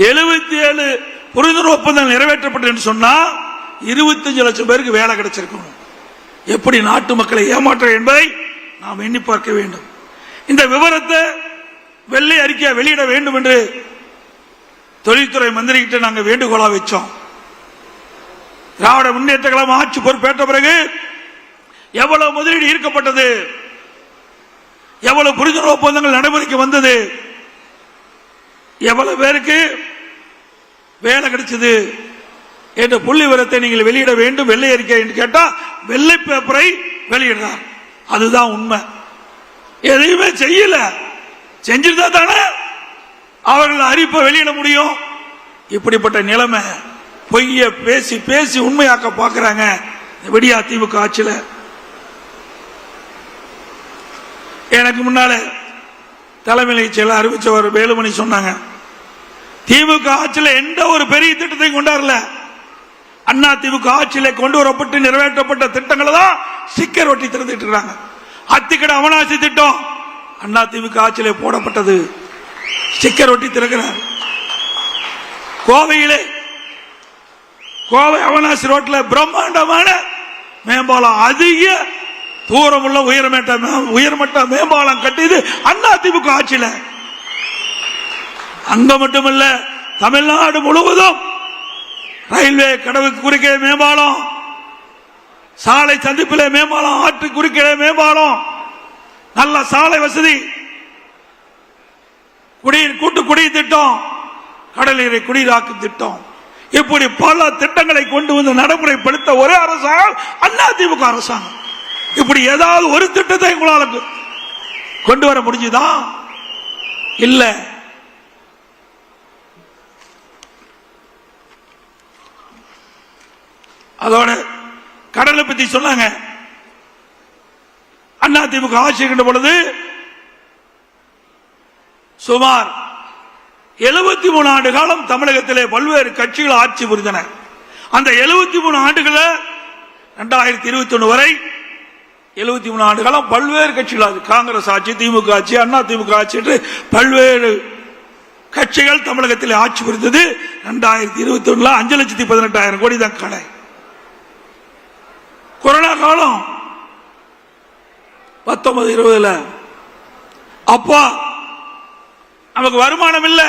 Speaker 1: 77 புரிந்துணர்வு ஒப்பந்தங்கள் நிறைவேற்றப்பட்டது என்று சொன்னா 25 லட்சம் பேருக்கு வேலை கிடைச்சிருக்கும். எப்படி நாட்டு மக்களை ஏமாற்ற என்பதை நாம் எண்ணி பார்க்க வேண்டும். இந்த விவரத்தை வெள்ளை அறிக்கையை வெளியிட வேண்டும் என்று தொழில்துறை மந்திரி கிட்ட நாங்கள் வேண்டுகோளா வச்சோம். திராவிட முன்னேற்ற கழகம் ஆட்சி பொறுப்பேற்ற பிறகு எவ்வளவு முதலீடு ஈர்க்கப்பட்டது, எவ்வளவு புரிந்துணர்வு ஒப்பந்தங்கள் நடைமுறைக்கு வந்தது, எவ்வளவு பேருக்கு வேலை கிடைச்சது என்ற புள்ளி விவரத்தை நீங்கள் வெளியிட வேண்டும். வெள்ளை அறிக்கை என்று கேட்டா வெள்ளை பேப்பரை வெளியிடுறார். அதுதான் உண்மை. எதையுமே செய்யல. செஞ்சிருந்தா தானே அவர்கள் அறிப்பை வெளியிட முடியும். இப்படிப்பட்ட நிலைமை பொய்ய பேசி பேசி உண்மையாக்க பார்க்கிறாங்க விடியா திமுக ஆட்சியில். எனக்கு முன்னால தலைமை செயலர் அறிவிச்சவர் வேலுமணி சொன்னாங்க, திமுக ஆட்சியில் எந்த ஒரு பெரிய திட்டத்தையும் கொண்டாடல. அண்ணா திமுக ஆட்சியில் கொண்டு வரப்பட்டு நிறைவேற்றப்பட்ட திட்டங்களை தான் ஸ்டிக்கர் ஒட்டி திறந்துட்டு இருக்காங்க. அத்திக்கடை அவனாசி திட்டம் அண்ணா திமுக ஆட்சியில் போடப்பட்டது, ஸ்டிக்கர் ஒட்டி திறக்கிறார். கோவையிலே கோவை அவனாசி ரோட்ல பிரம்மாண்டமான மேம்பாலம், அதிக தூரம் உள்ள உயர்மட்ட மேம்பாலம் கட்டியது அண்ணா திமுக ஆட்சியில. அங்க மட்டுமல்ல, தமிழ்நாடு முழுவதும் ரயில்வே கடவுக்கு குறுக்கே மேம்பாலம், சாலை சந்திப்பிலே மேம்பாலம், ஆற்று குறுக்கே மேம்பாலம், நல்ல சாலை வசதி, கூட்டு குடிநீர் திட்டம், கடலீரை குடிநீராக்கும் திட்டம், இப்படி பல திட்டங்களை கொண்டு வந்து நடைமுறைப்படுத்த ஒரே அரசாங்கம் அண்ணா திமுக அரசாங்கம். இப்படி ஏதாவது ஒரு திட்டத்தை உங்களால் கொண்டு வர முடிஞ்சுதா? இல்ல. அதோட கடலை பத்தி சொன்னாங்க. அண்ணா திமுக ஆட்சி கண்ட பொழுது சுமார் 73 ஆண்டு காலம் தமிழகத்திலே பல்வேறு கட்சிகள் ஆட்சி புரிந்தன. அந்த 73 ஆண்டுகள 2021 வரை 73 ஆண்டு காலம் பல்வேறு கட்சிகள், காங்கிரஸ் ஆட்சி, திமுக ஆட்சி, அண்ணா திமுக ஆட்சி என்று பல்வேறு கட்சிகள் தமிழகத்தில் ஆட்சி புரிந்தது. 2021 5,18,000 கோடி தான் கடை. கொரோனா காலம் 19-20 அப்பா நமக்கு வருமானம் இல்ல,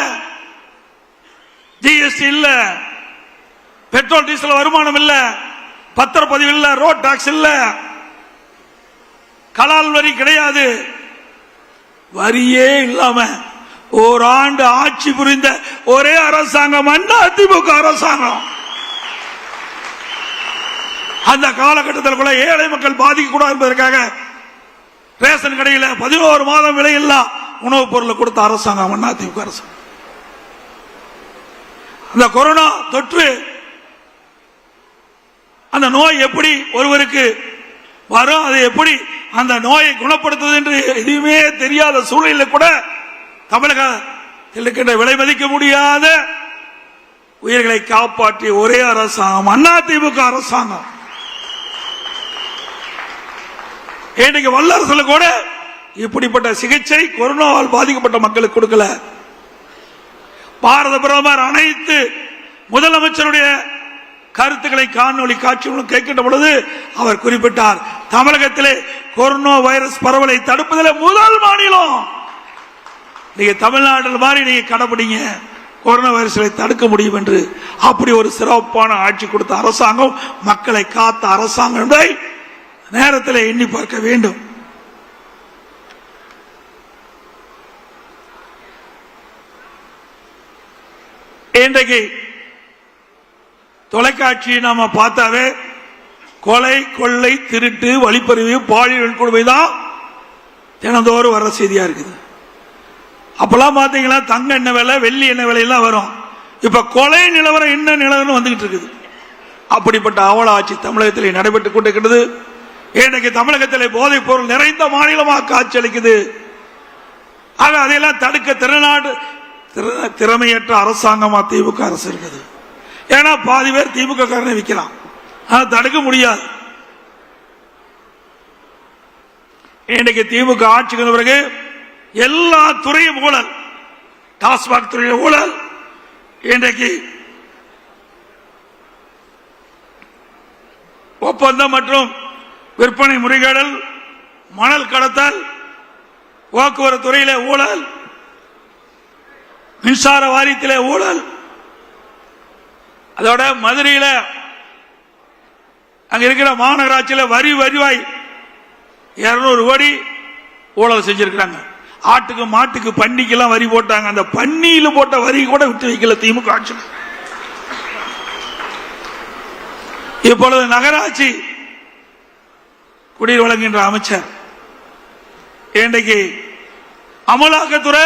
Speaker 1: ஜிஎஸ்டி இல்ல, பெட்ரோல் டீசல் வருமானம் இல்ல, பத்திரப்பதிவு இல்ல, ரோட் டாக்ஸ் இல்ல, கலால் வரி கிடையாது, வரியே இல்லாம ஓராண்டு ஆட்சி புரிந்த ஒரே அரசாங்கம் அண்ணா திமுக அரசாங்கம். அந்த காலகட்டத்தில் கூட ஏழை மக்கள் பாதிக்க கூடாது என்பதற்காக ரேஷன் கடையில் 11 மாதம் விலையில்லா உணவுப் பொருளை கொடுத்த அரசாங்கம் அண்ணா திமுக அரசாங்கம். அந்த கொரோனா தொற்று, அந்த நோய் எப்படி ஒருவருக்கு வரும், அதை எப்படி அந்த நோயை குணப்படுத்துவது என்று எதுவுமே தெரியாத சூழலில் கூட தமிழகத்தில் இருக்கின்ற விலை மதிக்க முடியாத உயிர்களை காப்பாற்றிய ஒரே அரசாங்கம் அண்ணா திமுக அரசாங்கம். இன்னைக்கு வல்லரசுல கூட இப்படிப்பட்ட சிகிச்சை கொரோனாவால் பாதிக்கப்பட்ட மக்களுக்கு கொடுக்கல. பாரத பிரதமர் அனைத்து முதலமைச்சருடைய கருத்துக்களை காணொலி காட்சி மூலம் கேட்கின்ற பொழுது அவர் குறிப்பிட்டார், தமிழகத்திலே கொரோனா வைரஸ் பரவலை தடுப்பதில் முதல் மாநிலம் நீங்க தமிழ்நாட்டில் மாதிரி நீங்க கடைபிடிங்க, கொரோனா வைரஸை தடுக்க முடியும் என்று. அப்படி ஒரு சிறப்பான ஆட்சி கொடுத்த அரசாங்கம், மக்களை காத்த அரசாங்கம் என்பதை நேரத்தில் எண்ணி பார்க்க வேண்டும். இன்றைக்கு தொலைக்காட்சி நாம பார்த்தாவே கொலை, கொள்ளை, திருட்டு, வழிப்பறிவு, பாலியல் கொடுமை தான் தினந்தோறும் வர செய்தியா இருக்குது. அப்பெல்லாம் பாத்தீங்களா தங்க எண்ணெய் விலை, வெள்ளி எண்ணெய் விலையெல்லாம் வரும். இப்ப கொலை நிலவரம் என்ன நிலவரம் வந்துகிட்டு இருக்குது. அப்படிப்பட்ட அவல ஆட்சி தமிழகத்தில் நடைபெற்றுக் கொண்டிருக்கிறது. இன்றைக்கு தமிழகத்தில் போதைப் பொருள் நிறைந்த மாநிலமாக காட்சியளிக்குது. ஆக அதையெல்லாம் தடுக்க திறமையற்ற அரசாங்கமா திமுக அரசு இருக்குது. ஏன்னா பாதி பேர் திமுக காரனை விற்கலாம், அதை தடுக்க முடியாது. இன்றைக்கு திமுக ஆட்சிக்கு வந்த பிறகு எல்லா துறையும் ஊழல், டாஸ்மாக் துறையில் ஊழல், இன்றைக்கு ஒப்பந்தம் மற்றும் விற்பனை முறைகேடல், மணல் கடத்தல், போக்குவரத்து துறையிலே ஊழல், மின்சார வாரியத்திலே ஊழல், அதோட மதுரையில் அங்க இருக்கிற மாநகராட்சியில் வருவாய் 200 கோடி ஊழல் செஞ்சிருக்கிறாங்க. ஆட்டுக்கு மாட்டுக்கு பன்னிக்கெல்லாம் வரி போட்டாங்க. அந்த பன்னியில போட்ட வரி கூட விட்டு வைக்கல திமுக ஆட்சியில். இப்பொழுது நகராட்சி குடிநீர் வழங்குகின்ற அமைச்சர் இன்றைக்கு அமலாக்கத்துறை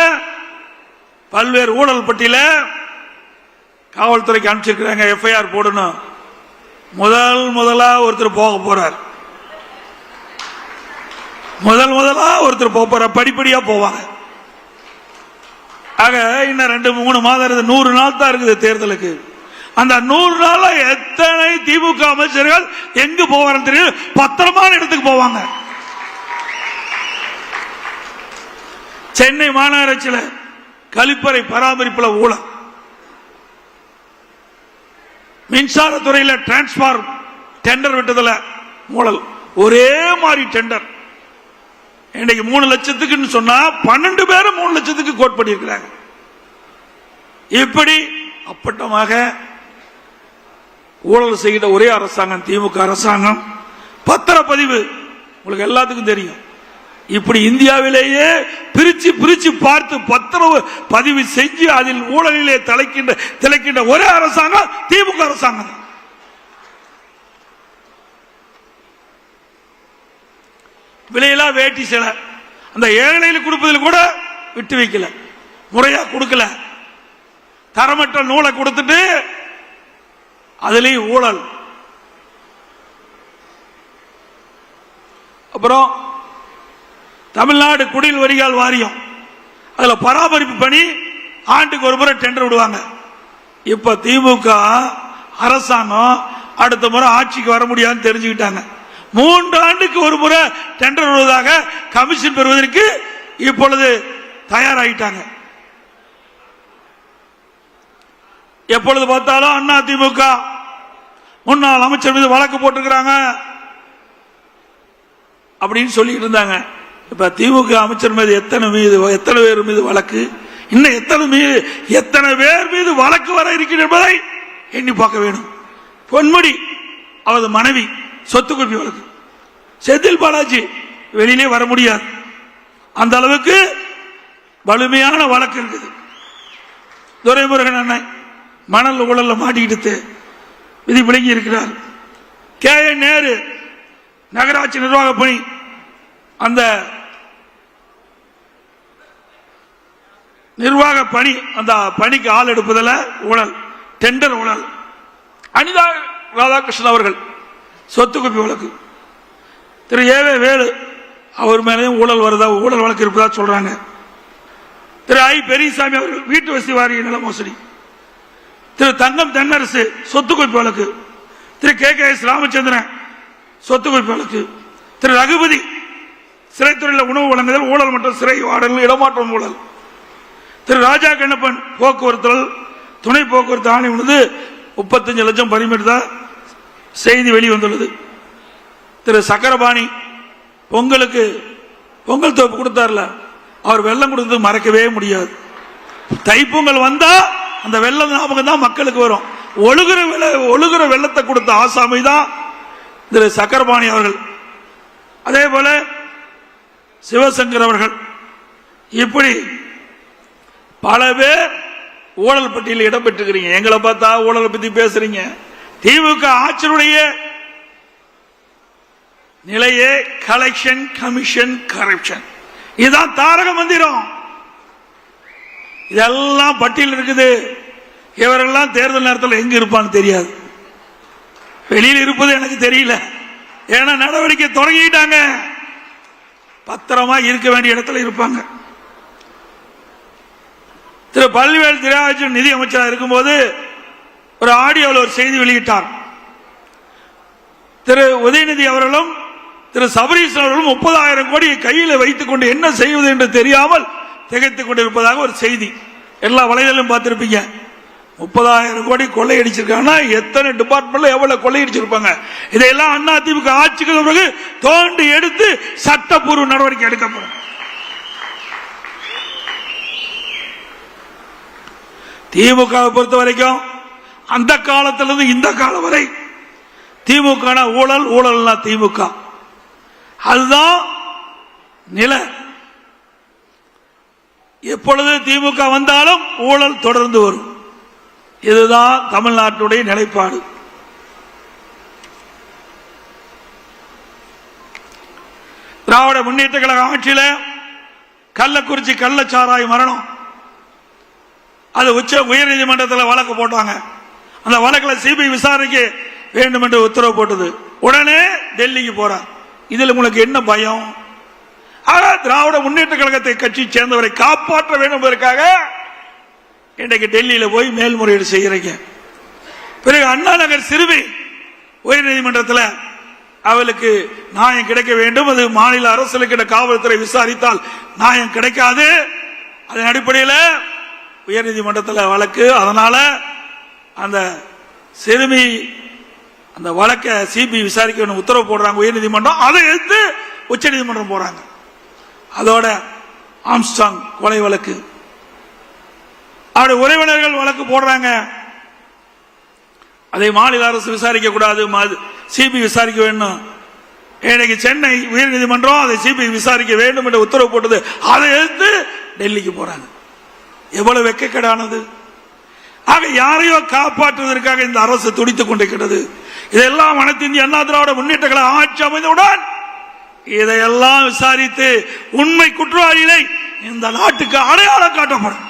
Speaker 1: பல்வேறு ஊழல் பட்டியல காவல்துறைக்கு அனுப்பிச்சிருக்கிறாங்க. எஃப்ஐஆர் போடணும். முதலா ஒருத்தர் போக போறார். முதலா ஒருத்தர் போக போற, படிப்படியா போவாங்க. ஆக இன்னும் 2-3 மாதம் இருக்குது. 100 நாள் தான் இருக்குது தேர்தலுக்கு. அந்த 100 நாள்ல எத்தனை திமுக அமைச்சர்கள் எங்கு போவாங்க தெரியும்? பத்திரமான இடத்துக்கு போவாங்க. சென்னை மாநகராட்சியில் கழிப்பறை பராமரிப்புல ஊழல், மின்சாரத்துறையில் டிரான்ஸ்பார்ம் டெண்டர் விட்டதுல ஊழல், ஒரே மாதிரி டெண்டர். இன்னைக்கு 3 லட்சத்துக்கு சொன்னா 12 பேரும் 3 லட்சத்துக்கு கோட் பண்ணியிருக்கிறாங்க. இப்படி அப்பட்டமாக ஊழல் செய்கிற ஒரே அரசாங்கம் திமுக அரசாங்கம். பத்திரப்பதிவு உங்களுக்கு எல்லாத்துக்கும் தெரியும். இப்படி இந்தியாவிலேயே பிரிச்சு பார்த்து பத்திரப்பதிவு செஞ்சு அதில் ஊழலிலே திளைக்கின்ற ஒரே அரசாங்கம் திமுக அரசாங்கம். விலையில்லா வேட்டி சில அந்த ஏழையில் கொடுப்பதில் கூட விட்டு வைக்கல, முறையா கொடுக்கல. தரமற்ற நூலை கொடுத்துட்டு அதுலயும் ஊழல். அப்புறம் தமிழ்நாடு குடிநீர் வடிகால் வாரியம், அதுல பராமரிப்பு பணி ஆண்டுக்கு ஒரு முறை டெண்டர் விடுவாங்க. இப்ப திமுக அரசாங்கம் அடுத்த முறை ஆட்சிக்கு வர முடியாதுன்னு தெரிஞ்சுக்கிட்டாங்க. 3 ஆண்டுக்கு ஒரு முறை டெண்டர் விடுவதாக கமிஷன் பெறுவதற்கு இப்பொழுது தயாராகிட்டாங்க. எப்பொழுது பார்த்தாலும் அண்ணா திமுக முன்னாள் அமைச்சர் மீது வழக்கு போட்டிருக்கிறாங்க அப்படின்னு சொல்லிட்டு இருந்தாங்க. இப்ப திமுக அமைச்சர் மீது எத்தனை பேர் மீது வழக்கு, இன்னும் எத்தனை பேர் மீது வழக்கு வர இருக்கிறது என்பதை எண்ணி பார்க்க வேண்டும். பொன்முடி அவரது மனைவி சொத்து குவிப்பு வழக்கு, செந்தில் பாலாஜி வெளியிலே வர முடியாது, அந்த அளவுக்கு வலிமையான வழக்கு இருக்குது. துரைமுருகன் அண்ணன் மணல் ஊழல்ல மாட்டிக்கிட்டு விதி விளங்கி இருக்கிறார். KN நேரு நகராட்சி நிர்வாக பணி, அந்த நிர்வாக பணி, அந்த பணிக்கு ஆள் எடுப்பதில் ஊழல், டெண்டர் ஊழல். அனிதா ராதாகிருஷ்ணன் அவர்கள் சொத்து குவிப்பு வழக்கு. திரு ஏவே வேலு அவர் மேலேயும் ஊழல் வருதா, ஊழல் வழக்கு இருப்பதா சொல்றாங்க. திரு ஐ பெரியசாமி அவர்கள் வீட்டு வசதி வாரிய நில மோசடி. திரு தங்கம் தென்னரசு சொத்து குவிப்பு வழக்கு. திரு KKS ராமச்சந்திரன் சொத்து குவிப்பு வழக்கு. திரு ரகுபதி சிறைத்துறையில் உணவு வழங்குதல் ஊழல் மற்றும் சிறை வாடல் இடமாற்றம் ஊழல். திரு ராஜா கண்ணப்பன் போக்குவரத்து துணை போக்குவரத்து ஆணை உள்ளது 35 லட்சம் பரிமாற்றதா செய்தி வெளிவந்துள்ளது. திரு சக்கரபாணி பொங்கல் தோப்பு கொடுத்தார்ல, அவர் வெள்ளம் கொடுத்தது மறக்கவே முடியாது. தைப்பொங்கல் வந்தா அந்த வெள்ளம் ஞாபகம் தான் மக்களுக்கு வரும். ஒழுகுற வெள்ளத்தை கொடுத்த ஆசாமி தான் திரு சக்கரபாணி அவர்கள். அதே போல சிவசங்கர் அவர்கள். இப்படி பல பேர் ஊழல் பட்டியலில் இடம்பெற்றிருக்கிறீங்க. எங்களை பார்த்தா ஊழலை பத்தி பேசுறீங்க. திமுக ஆட்சியுடைய நிலையே கலெக்ஷன், கமிஷன், கரப்ஷன். இதுதான் தாரக மந்திரம். இதெல்லாம் பட்டியல் இருக்குது. இவரெல்லாம் தேர்தல் நேரத்தில் எங்க இருப்பான்னு தெரியாது. வெளியில் இருப்பது எனக்கு தெரியல, ஏன்னா நடவடிக்கை தொடங்கிட்டாங்க. பத்திரமா இருக்க வேண்டிய இடத்துல இருப்பாங்க. திரு பழனிவேல் தியாகராஜன் நிதி அமைச்சராக இருக்கும்போது ஒரு ஆடியோவில் ஒரு செய்தி வெளியிட்டார். திரு உதயநிதி அவர்களும் திரு சபரீஷ் அவர்களும் 30,000 கோடியை கையில் வைத்துக் கொண்டு என்ன செய்வது என்று தெரியாமல் திகைத்துக் கொண்டிருப்பதாக ஒரு செய்தி எல்லா வலைதளம் பார்த்திருப்பீங்க. 30,000 கோடி கொள்ளையடிச்சிருக்காங்கன்னா எத்தனை டிபார்ட்மெண்ட்ல எவ்வளவு கொள்ளையடிச்சிருப்பாங்க. இதையெல்லாம் அதிமுக ஆட்சிக்கு பிறகு தோண்டி எடுத்து சட்டப்பூர்வ நடவடிக்கை எடுக்கப்படும். திமுகவை பொறுத்த வரைக்கும் அந்த காலத்திலிருந்து இந்த காலம் வரை திமுக ஊழல், ஊழல் திமுக, அதுதான் நில. எப்பொழுது திமுக வந்தாலும் ஊழல் தொடர்ந்து வரும். இதுதான் தமிழ்நாட்டுடைய நிலைப்பாடு. திராவிட முன்னேற்ற கழக ஆட்சியில கள்ளக்குறிச்சி கள்ளச்சாராய மரணம், அது உயர்நீதிமன்றத்தில் வழக்கு போட்டாங்க. அந்த வழக்கில் சிபிஐ விசாரணைக்கு வேண்டும் என்று உத்தரவு போட்டது. உடனே டெல்லிக்கு போறார். இதில் உங்களுக்கு என்ன பயம்? திராவிட முன்னேற்ற கழகத்தை கட்சி சேர்ந்தவரை காப்பாற்ற வேண்டும் என்பதற்காக இன்றைக்கு டெல்லியில போய் மேல்முறையீடு செய்கிறீங்க. பிறகு அண்ணா நகர் சிறுமி உயர்நீதிமன்றத்தில் அவளுக்கு நியாயம் கிடைக்க வேண்டும். அது மாநில அரசுக்கு காவல்துறை விசாரித்தால் நியாயம் கிடைக்காது. அதன் அடிப்படையில் உயர்நீதிமன்றத்தில் வழக்கு. அதனால அந்த சிறுமி அந்த வழக்கை சிபிஐ விசாரிக்க உத்தரவு போடுறாங்க உயர்நீதிமன்றம். அதை எடுத்து உச்ச நீதிமன்றம் போறாங்க. அதோட ஆம்ஸ்டாங் கொலை வழக்கு, அவருடைய உறவினர்கள் வழக்கு போடுறாங்க. அதை மாநில அரசு விசாரிக்க கூடாது, சிபிஐ விசாரிக்க வேண்டும். இன்னைக்கு சென்னை உயர்நீதிமன்றம் அதை சிபிஐ விசாரிக்க வேண்டும் என்று உத்தரவு போட்டது. அதை எடுத்து டெல்லிக்கு போறாங்க. எவ்வளவு வெட்கக்கேடானது! ஆக யாரையோ காப்பாற்றுவதற்காக இந்த அரசு துடித்துக் கொண்டிருக்கிறது. இதெல்லாம் அனைத்து இந்திய அண்ணா திராவிட முன்னேற்ற கழக ஆட்சி அமைந்தவுடன் இதையெல்லாம் விசாரித்து உண்மை குற்றவாளிகளை இந்த நாட்டுக்கு அடையாளம் காட்டப்படும்.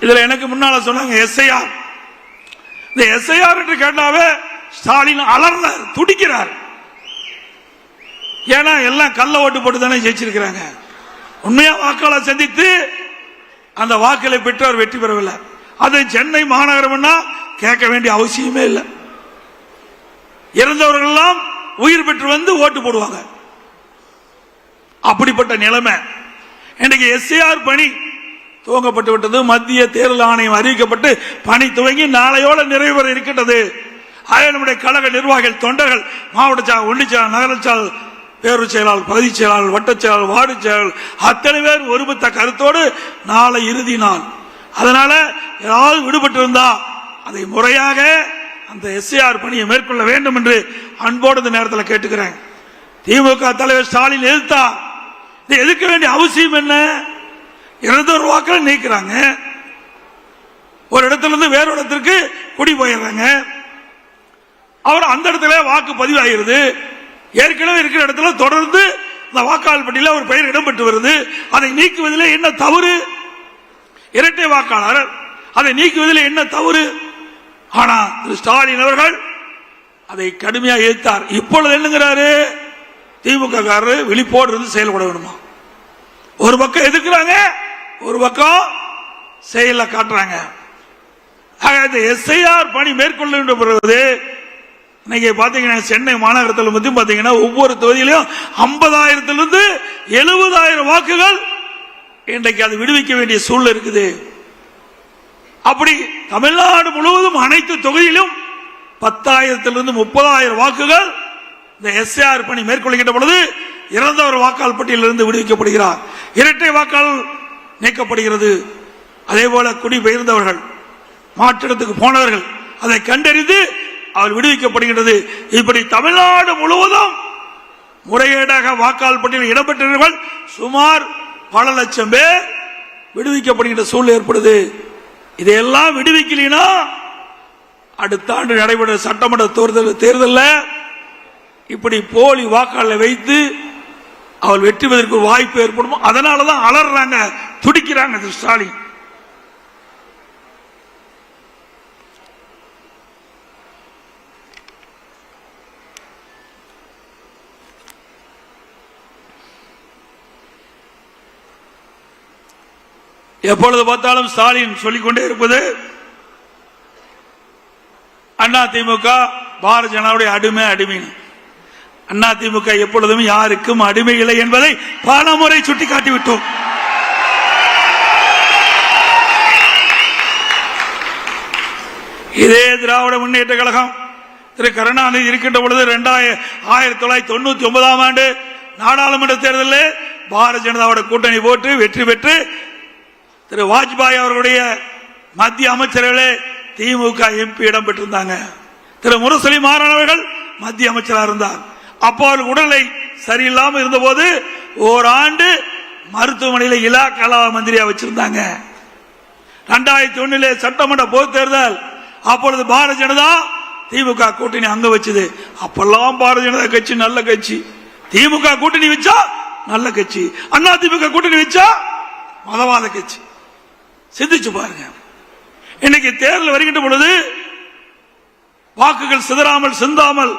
Speaker 1: இதுல எனக்கு முன்னால சொன்னாங்க எஸ்ஐஆர். இந்த எஸ்ஐஆர் என்று கேட்டாவே ஸ்டாலின் அலர்ந்தார், துடிக்கிறார். ஏன்னா எல்லாம் கள்ள ஓட்டு போட்டு தானே ஜெயிச்சிருக்கிறாங்க. உண்மையா வாக்காளர் சந்தித்து அந்த வாக்களை பெற்றவர் வெற்றி பெறவில்லை. அது சென்னை மாநகரம் கேட்க வேண்டிய அவசியமே இல்லை. இறந்தவர்கள் எல்லாம் உயிர் பெற்று வந்து ஓட்டு போடுவாங்க. அப்படிப்பட்ட நிலைமை. இன்றைக்கு எஸ்ஐஆர் பணி துவங்கப்பட்டு விட்டது. மத்திய தேர்தல் ஆணையம் அறிவிக்கப்பட்டு பணி துவங்கி நாளையோட நிறைவு பெற இருக்கின்றது. நம்முடைய கழக நிர்வாகிகள், தொண்டர்கள், மாவட்ட செயலாளர், ஒன்றிய செயலாளர், நகர செயலாளர், பேரூர் செயலாளர், பகுதி செயலாளர், வட்டச் செயலாளர், வார்டு செயலாளர் அத்தனை பேர் ஒருமித்த கருத்தோடு நாளை இறுதி நாள். அதனால ஏதாவது விடுபட்டு இருந்தா அதை முறையாக அந்த எஸ்ஐஆர் பணியை மேற்கொள்ள வேண்டும் என்று அன்போடு இந்த நேரத்தில் கேட்டுக்கிறேன். திமுக தலைவர் ஸ்டாலின் எதிர்த்தா இதை எதிர்க்க வேண்டிய அவசியம் என்ன? இருந்தொரு வாக்களை நீக்கிறாங்க. ஒரு இடத்துல இருந்து வேற இடத்திற்கு குடி போயிடுறாங்க. அவர் அந்த இடத்துல வாக்கு பதிவாகிறது. ஏற்கனவே இருக்கிற இடத்துல தொடர்ந்து இந்த வாக்காளர் பட்டியலில் ஒரு பெயர் இடம்பெற்று வருது. அதை நீக்குவதில் என்ன தவறு? இரட்டை வாக்காளர், அதை நீக்குவதில் என்ன தவறு? ஆனா திரு ஸ்டாலின் அவர்கள் அதை கடுமையாக எதிர்த்தார். இப்பொழுது என்னங்கிறாரு? திமுக காரர் விழிப்போடு இருந்து செயல்பட வேணுமா? ஒரு பக்கம் எதிர்க்கிறாங்க, ஒரு பக்கம் செயல காட்டுறாங்க. எஸ்ஐஆர் பணி மேற்கொள்ள வேண்டும். இன்னைக்கு பாத்தீங்கன்னா சென்னை மாநகரத்தில் மட்டும் பாத்தீங்கன்னா ஒவ்வொரு தொகுதியிலும் 50,000 70,000 வாக்குகள் இன்றைக்கு அது விடுவிக்க வேண்டிய சூழல் இருக்குது. அப்படி தமிழ்நாடு முழுவதும் அனைத்து தொகுதியிலும் 10,000 30,000 வாக்குகள் இந்த எஸ்ஐஆர் பணி மேற்கொள்கின்ற பொழுது இறந்தவர் வாக்காளர் பட்டியலிருந்து விடுவிக்கப்படுகிறார். இரட்டை வாக்காளர் நீக்கப்படுகிறது. அதே போல குடிபெயர்ந்தவர்கள், மாற்றிடத்துக்கு போனவர்கள் அதை கண்டறிந்து அவர் விடுவிக்கப்படுகிறது. இப்படி தமிழ்நாடு முழுவதும் முறைகேடாக வாக்காளர் பட்டியலில் இடம்பெற்றவர்கள் சுமார் பல லட்சம் பேர் விடுவிக்கப்படுகின்ற சூழல் ஏற்படுது. இதையெல்லாம் விடுவிக்கலனா அடுத்த ஆண்டு நடைபெற்ற சட்டமன்ற தேர்தலில் இப்படி போலி வாக்காளரை வைத்து அவர் வெற்றி பெறுவதற்கு ஒரு வாய்ப்பு ஏற்படும். அதனாலதான் அலறாங்க, துடிக்கிறாங்க ஸ்டாலின். எப்பொழுது பார்த்தாலும் ஸ்டாலின் சொல்லிக்கொண்டே இருப்பது அதிமுக பாரதிய ஜனதாவுடைய அடிமை. அதிமுக எப்பொழுதும் யாருக்கும் அடிமை இல்லை என்பதை பல முறை சுட்டிக்காட்டிவிட்டோம். இதே திராவிட முன்னேற்ற கழகம் திரு கருணாநிதி இருக்கின்ற பொழுது 1999 ஆண்டு நாடாளுமன்ற தேர்தலில் பாரதிய ஜனதாவோட கூட்டணி போட்டு வெற்றி பெற்று திரு வாஜ்பாய் அவர்களுடைய மத்திய அமைச்சர்களே திமுக எம்பி இடம் பெற்றிருந்தாங்க. திரு முரசொலி மாறன் அவர்கள் மத்திய அமைச்சராக இருந்தார். அப்போ அவர் உடல்நிலை சரியில்லாமல் இருந்தபோது ஓராண்டு மருத்துவமனையில் இலாக்கா மந்திரியா வச்சிருந்தாங்க. 2001 சட்டமன்ற பொது தேர்தல், அப்பொழுது பாரதிய ஜனதா திமுக கூட்டணி அங்க வச்சது. அப்பெல்லாம் பாரதிய ஜனதா கட்சி நல்ல கட்சி, திமுக கூட்டணி வச்சா நல்ல கட்சி, அண்ணா திமுக கூட்டணி வச்சா மதவாத கட்சி. சிந்திச்சு பாருங்க. இன்னைக்கு தேர்தல் வருகின்ற பொழுது வாக்குகள் சிதறாமல் சிந்தாமல்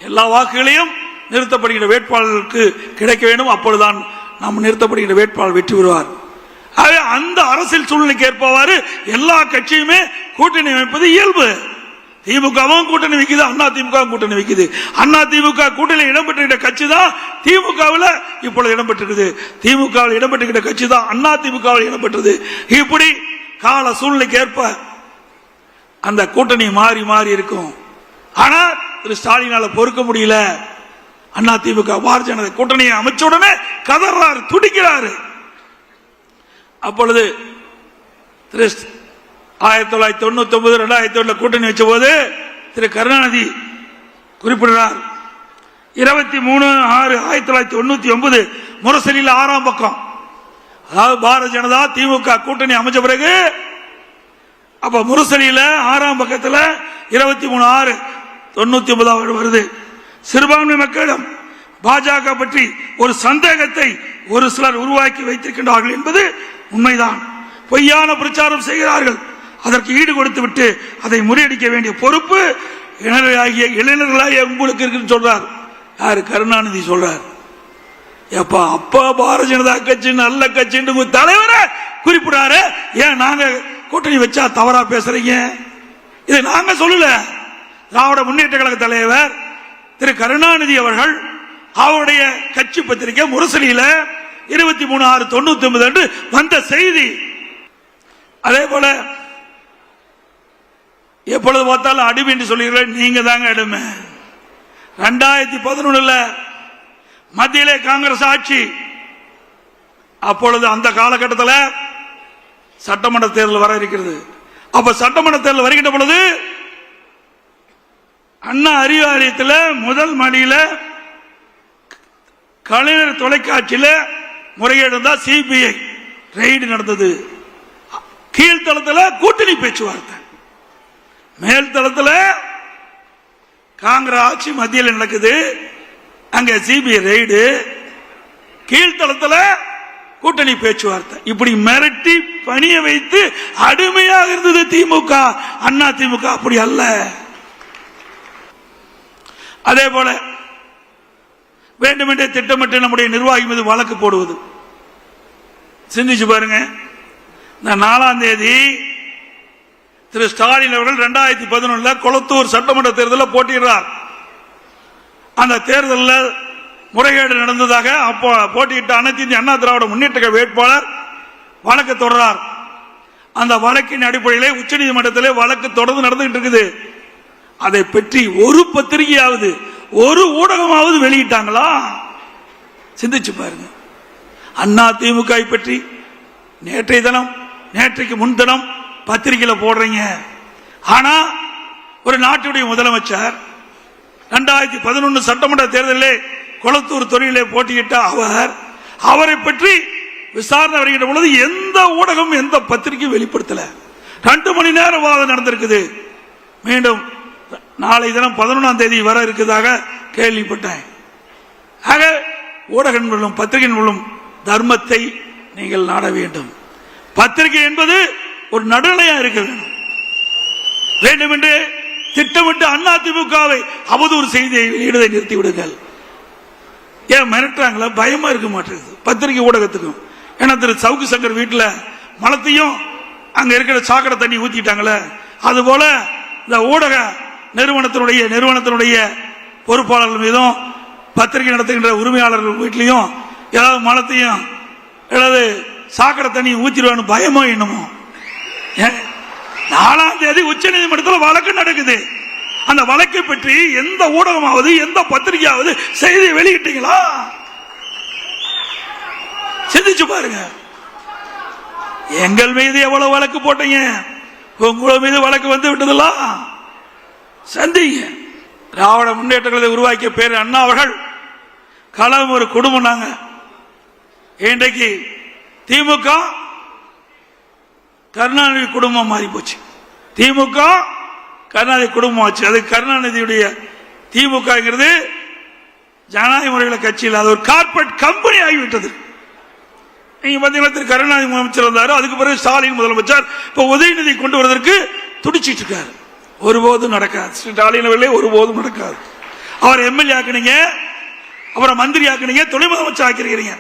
Speaker 1: எல்லா வாக்குகளையும் நிறுத்தப்படுகின்ற வேட்பாளர்களுக்கு கிடைக்க வேண்டும். அப்பொழுதுதான் நாம் நிறுத்தப்படுகின்ற வேட்பாளர் வெற்றி பெறுவார். அந்த அரசியல் சூழ்நிலைக்கு ஏற்பவாறு எல்லா கட்சியுமே கூட்டணி அமைப்பது இயல்பு. திமுகவும் கூட்டணி வைக்குது, அண்ணா திமுக கூட்டணி வைக்குது. அண்ணா திமுக கூட்டணி இடம்பெற்ற கட்சி தான் திமுகவில் இப்பொழுது இடம்பெற்றிருக்குது. திமுகவில் இடம்பெற்ற கட்சி தான் அண்ணா திமுகவில் இடம்பெற்றது. இப்படி கால சூழ்நிலைக்கு ஏற்ப அந்த கூட்டணி மாறி மாறி இருக்கும். ஆனா திரு ஸ்டாலினால பொறுக்க முடியல. அண்ணா திமுக பாரதிய ஜனதா கூட்டணியை அமைச்ச உடனே கதறாரு, துடிக்கிறாரு. அப்பொழுது 1999 2001 கூட்டணி வச்ச போது திரு கருணாநிதி குறிப்பிடுறார். 23/6/1999 முரசொலியில் 6ஆம் பக்கம், அதாவது பாரதிய ஜனதா திமுக கூட்டணி அமைச்ச பிறகு அப்ப முரசொலியில் 6ஆம் பக்கத்தில் 23/6/1999 வருது. சிறுபான்மை மக்களிடம் பாஜக பற்றி ஒரு சந்தேகத்தை ஒரு சிலர் உருவாக்கி வைத்திருக்கின்றார்கள் என்பது உண்மைதான். பொய்யான பிரச்சாரம் செய்கிறார்கள். அதற்கு ஈடு கொடுத்து விட்டு அதை முறியடிக்க வேண்டிய பொறுப்பு இளைஞர்களாகிய உங்களுக்கு இருக்குன்னு சொல்றார். யாரு? கருணாநிதி சொல்றார். அப்பா பாரதிய ஜனதா கட்சி நல்ல கட்சி தலைவரை குறிப்பிடாரு. ஏன் நாங்க கூட்டணி வச்சா தவறா பேசுறீங்க? இதை நாங்க சொல்லல. திராவிட முன்னேற்ற கழக தலைவர் திரு கருணாநிதி அவர்கள் அவருடைய கட்சி பத்திரிகை முரசொலியில 23/6/1999 அன்று வந்த செய்தி. அதே போல எப்பொழுது பார்த்தாலும் அடிமை என்று சொல்லுகிறேன். நீங்க தாங்க அடிமை. 2011 மத்தியிலே காங்கிரஸ் ஆட்சி. அப்பொழுது அந்த காலகட்டத்தில் சட்டமன்ற தேர்தல் வர இருக்கிறது. அப்ப சட்டமன்ற தேர்தல் வருகின்ற பொழுது அண்ணா அறிவாலயத்தில் முதல் மாடியில கலைஞர் தொலைக்காட்சியில் முறைகேடு தான் சிபிஐ ரெய்டு நடந்தது. கீழ்த்தளத்தில் கூட்டணி பேச்சுவார்த்தை, மேல் தளத்தில் காங்கிரஸ் ஆட்சி மத்தியில் நடக்குது. அங்க சிபிஐ ரெய்டு, கீழ்த்தளத்தில் கூட்டணி பேச்சுவார்த்தை. இப்படி மிரட்டி பணிய வைத்து அடிமையாக இருந்தது திமுக. அண்ணா திமுக அப்படி அல்ல. அதே போல வேண்டுமென்றே திட்டமிட்டு நம்முடைய நிர்வாகி மீது வழக்கு போடுவது. சிந்திச்சு பாருங்க. இந்த 4ஆம் தேதி திரு ஸ்டாலின் அவர்கள் 2011 கொளத்தூர் சட்டமன்ற தேர்தலில் போட்டியிடுறார். அந்த தேர்தலில் முறைகேடு நடந்ததாக அப்போ போட்டியிட்ட அனைத்து இந்திய அண்ணா திராவிட முன்னேற்ற வேட்பாளர் வழக்கு தொடர்றார். அந்த வழக்கின் அடிப்படையில் உச்சநீதிமன்றத்திலே வழக்கு தொடர்ந்து நடந்துகிட்டு இருக்குது. அதை பற்றி ஒரு பத்திரிகையாவது ஒரு ஊடகமாவது வெளியிட்டாங்களா? சிந்திச்சு பாருங்க. அண்ணா திமுக பற்றி நேற்றைய தினம் நேற்றைக்கு முன்தினம் பத்திரிகையில போடுறீங்க. ஆனா ஒரு நாட்டுடைய முதலமைச்சர் 2011 சட்டமன்ற தேர்தலில் கொளத்தூர் தொழிலே போட்டியிட்ட அவரை பற்றி விசாரணை வருகின்ற பொழுது எந்த ஊடகம் எந்த பத்திரிகை வெளிப்படுத்தல. 2 மணி நேரம் வாதம் நடந்திருக்குது. மீண்டும் நாளை தினம் 11ஆம் தேதி வர இருக்கிறதாக கேள்விப்பட்டேன். ஆக ஊடகங்களும் பத்திரிகைகளும் தர்மத்தை நீங்கள் நாட வேண்டும். பத்திரிகை என்பது ஒரு நடுநிலையா இருக்கிறது. வேண்டுமென்று திட்டமிட்டு அண்ணா திமுகவை அவதூறு செய்தியை வெளியிடுவதை நிறுத்திவிடுங்கள். ஏன் மிரட்டுறாங்களா? பயமா இருக்க மாட்டேங்குது பத்திரிகை ஊடகத்துக்கும். ஏன்னா திரு சவுக்கு சங்கர் வீட்டில் மலத்தையும் அங்க இருக்கிற சாக்கடை தண்ணி ஊத்திட்டாங்களே, அது போல இந்த ஊடக நிறுவனத்தினுடைய பொறுப்பாளர்கள் மீதும் பத்திரிகை நடத்துகின்ற உரிமையாளர்கள் வீட்லையும் ஏதாவது மலத்தையும் ஏதாவது சாக்கடை தண்ணி ஊத்திடுவான்னு பயமோ என்னமோ. 4ஆம் தேதி உச்ச நீதிமன்றத்தில் வழக்கு நடக்குது. அந்த வழக்கை பற்றி எந்த ஊடகமாவது எந்த பத்திரிகையாவது செய்தி வெளியிட்டீங்களா? சிந்திச்சு பாருங்க. எங்கள் மீது எவ்வளவு வழக்கு போட்டீங்க, உங்கள் மீது வழக்கு வந்து விட்டதா சந்திங்க. திராவிட முன்னேற்ற கழகத்தை உருவாக்கிய பேர் அண்ணா அவர்கள் களம் ஒரு குடும்பம். நாங்க இன்றைக்கு திமுக கருணாநிதி குடும்பம் மாறி போச்சு. திமுக கருணாநிதி குடும்பம் ஆச்சு. அது கருணாநிதியுடைய திமுகங்கிறது ஜனநாயக முறையில் கட்சியில் அது ஒரு கார்பரேட் கம்பெனி ஆகிவிட்டது. நீங்க பாத்தீங்கன்னா திரு கருணாநிதி முதலமைச்சர் வந்தாரு, அதுக்கு பிறகு ஸ்டாலின் முதலமைச்சர், இப்ப உதயநிதி கொண்டு வருவதற்கு துடிச்சிட்டு இருக்காரு. ஒருபோதும் நடக்காது. ஸ்டாலின் ஒருபோதும் நடக்காது. அவர் எம்எல்ஏ ஆக்குனீங்க, அப்புறம் மந்திரி ஆக்குனீங்க, துணை முதலமைச்சர் ஆக்கிறீங்க.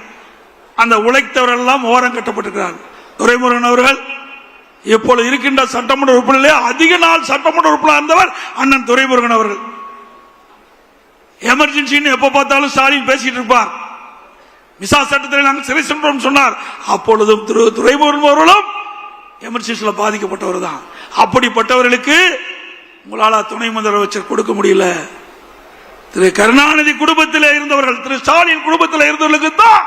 Speaker 1: அந்த உழைத்தவர்கள் எல்லாம் ஓரம் கட்டப்பட்டிருக்கிறார்கள். துரைமுருகன் அவர்கள் இப்பொழுது இருக்கின்ற சட்டமன்ற உறுப்பினர்களே அதிக நாள் சட்டமன்ற உறுப்பினர் இருந்தவர் அண்ணன் துரைமுருகன் அவர்கள். எமர்ஜென்சின்னு எப்ப பார்த்தாலும் ஸ்டாலின் பேசிட்டு இருப்பார். மிசா சட்டத்தில் நாங்கள் சிறை சென்றோம் சொன்னார். அப்பொழுதும் துரைமுருகன் அவர்களும் எமர்ஜென்சியில பாதிக்கப்பட்டவர் தான். அப்படிப்பட்டவர்களுக்கு உங்களால் துணை முதலமைச்சர் கொடுக்க முடியல. திரு கருணாநிதி குடும்பத்தில் இருந்தவர்கள், திரு ஸ்டாலின் குடும்பத்தில் இருந்தவர்களுக்கு தான்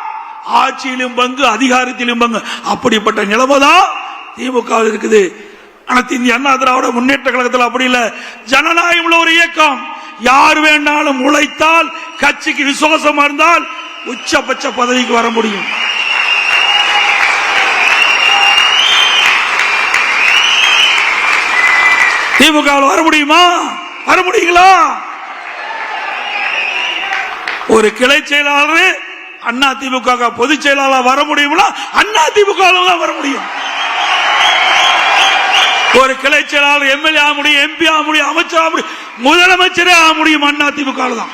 Speaker 1: ஆட்சியிலும் பங்கு, அதிகாரத்திலும் பங்கு. அப்படிப்பட்ட நிலைமை தான் திமுக இருக்குது. அனைத்து இந்திய அண்ணா திராவிட முன்னேற்ற கழகத்தில் அப்படி இல்ல. ஜனநாயகம் உள்ள ஒரு இயக்கம். யார் வேண்டாலும் உழைத்தால், கட்சிக்கு விசுவாசமா இருந்தால் உச்சபட்ச பதவிக்கு வர முடியும். திமுக வர முடியுமா? வர முடியுங்களா? ஒரு கிளை செயலாளர் அண்ணா திமுக பொதுச் செயலாளர் வர முடியும்னா அண்ணா திமுக தான் வர முடியும். ஒரு கிளை செயலாளர் எம்எல்ஏ ஆக முடியும், எம்பி ஆக முடியும், அமைச்சர் ஆக முடியும், முதலமைச்சரே ஆக முடியும் அண்ணா திமுக தான்.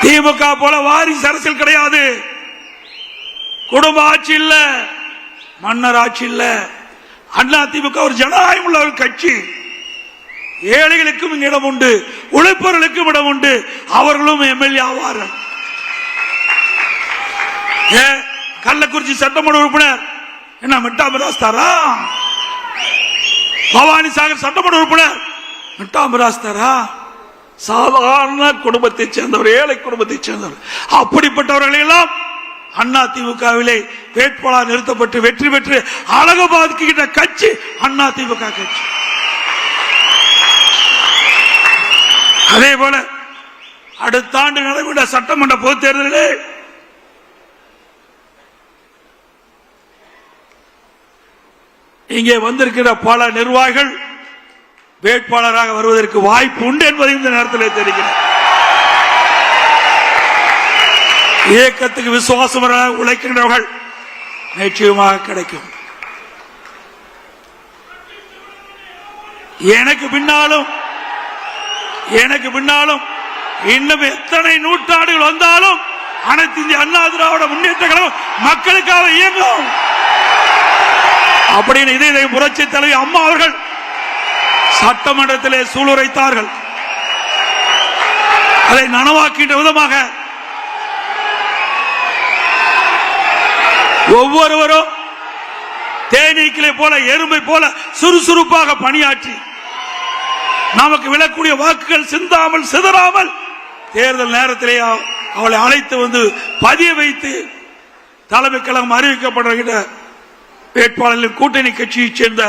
Speaker 1: திமுக போல வாரிசு அரசியல் கிடையாது. குடும்ப ஆட்சி இல்ல, மன்னர் ஆட்சி இல்ல. அண்ணா திமுக ஒரு ஜனநாயகம் உள்ள ஒரு கட்சி. ஏழைகளுக்கும் இடம் உண்டு, உழைப்பவர்களுக்கும் இடம் உண்டு. அவர்களும் எம்எல்ஏ ஆவார்கள். கள்ளக்குறிச்சி சட்டமன்ற உறுப்பினர் என்ன மிட்டா மிராஸ் தாரா? பவானி சாகர் சட்டமன்ற உறுப்பினர் மிட்டா மிராஸ் தாரா? சாதாரண குடும்பத்தை சேர்ந்தவர், ஏழை குடும்பத்தை சேர்ந்தவர். அப்படிப்பட்டவர்களை எல்லாம் அண்ணா திமுகவிலே வேட்பாளர் நிறுத்தப்பட்டு வெற்றி பெற்று அழகு பார்க்கின்ற கட்சி அண்ணா திமுக கட்சி. அதே போல அடுத்த ஆண்டு நடைபெற்ற சட்டமன்ற பொதுத் தேர்தலிலே இங்கே வந்திருக்கிற பல நிர்வாகிகள் வேட்பாளராக வருவதற்கு வாய்ப்பு உண்டு என்பதை இந்த நேரத்தில் தெரிகிறது. இயக்கத்துக்கு விசுவாசமாக உழைக்கின்றவர்கள் நிச்சயமாக கிடைக்கும். எனக்கு பின்னாலும் இன்னும் எத்தனை நூற்றாண்டுகள் வந்தாலும் அனைத்து இந்திய அண்ணா திராவிட முன்னேற்ற கழகம் மக்களுக்காக இயங்கும் அப்படின்னு இதை புரட்சி தலைவி அம்மா அவர்கள் சட்டமன்றத்திலே சூளுரைத்தார்கள். அதை நனவாக்கின்ற விதமாக ஒவ்வொருவரும் தேனீக்களை போல, எறும்பை போல சுறுசுறுப்பாக பணியாற்றி நமக்கு விழக்கூடிய வாக்குகள் சிந்தாமல் சிதறாமல் தேர்தல் நேரத்திலே அவளை அழைத்து வந்து பதிய வைத்து தலைமை கழகம் அறிவிக்கப்படுகிற வேட்பாளர்களின் கூட்டணி கட்சியைச் சேர்ந்த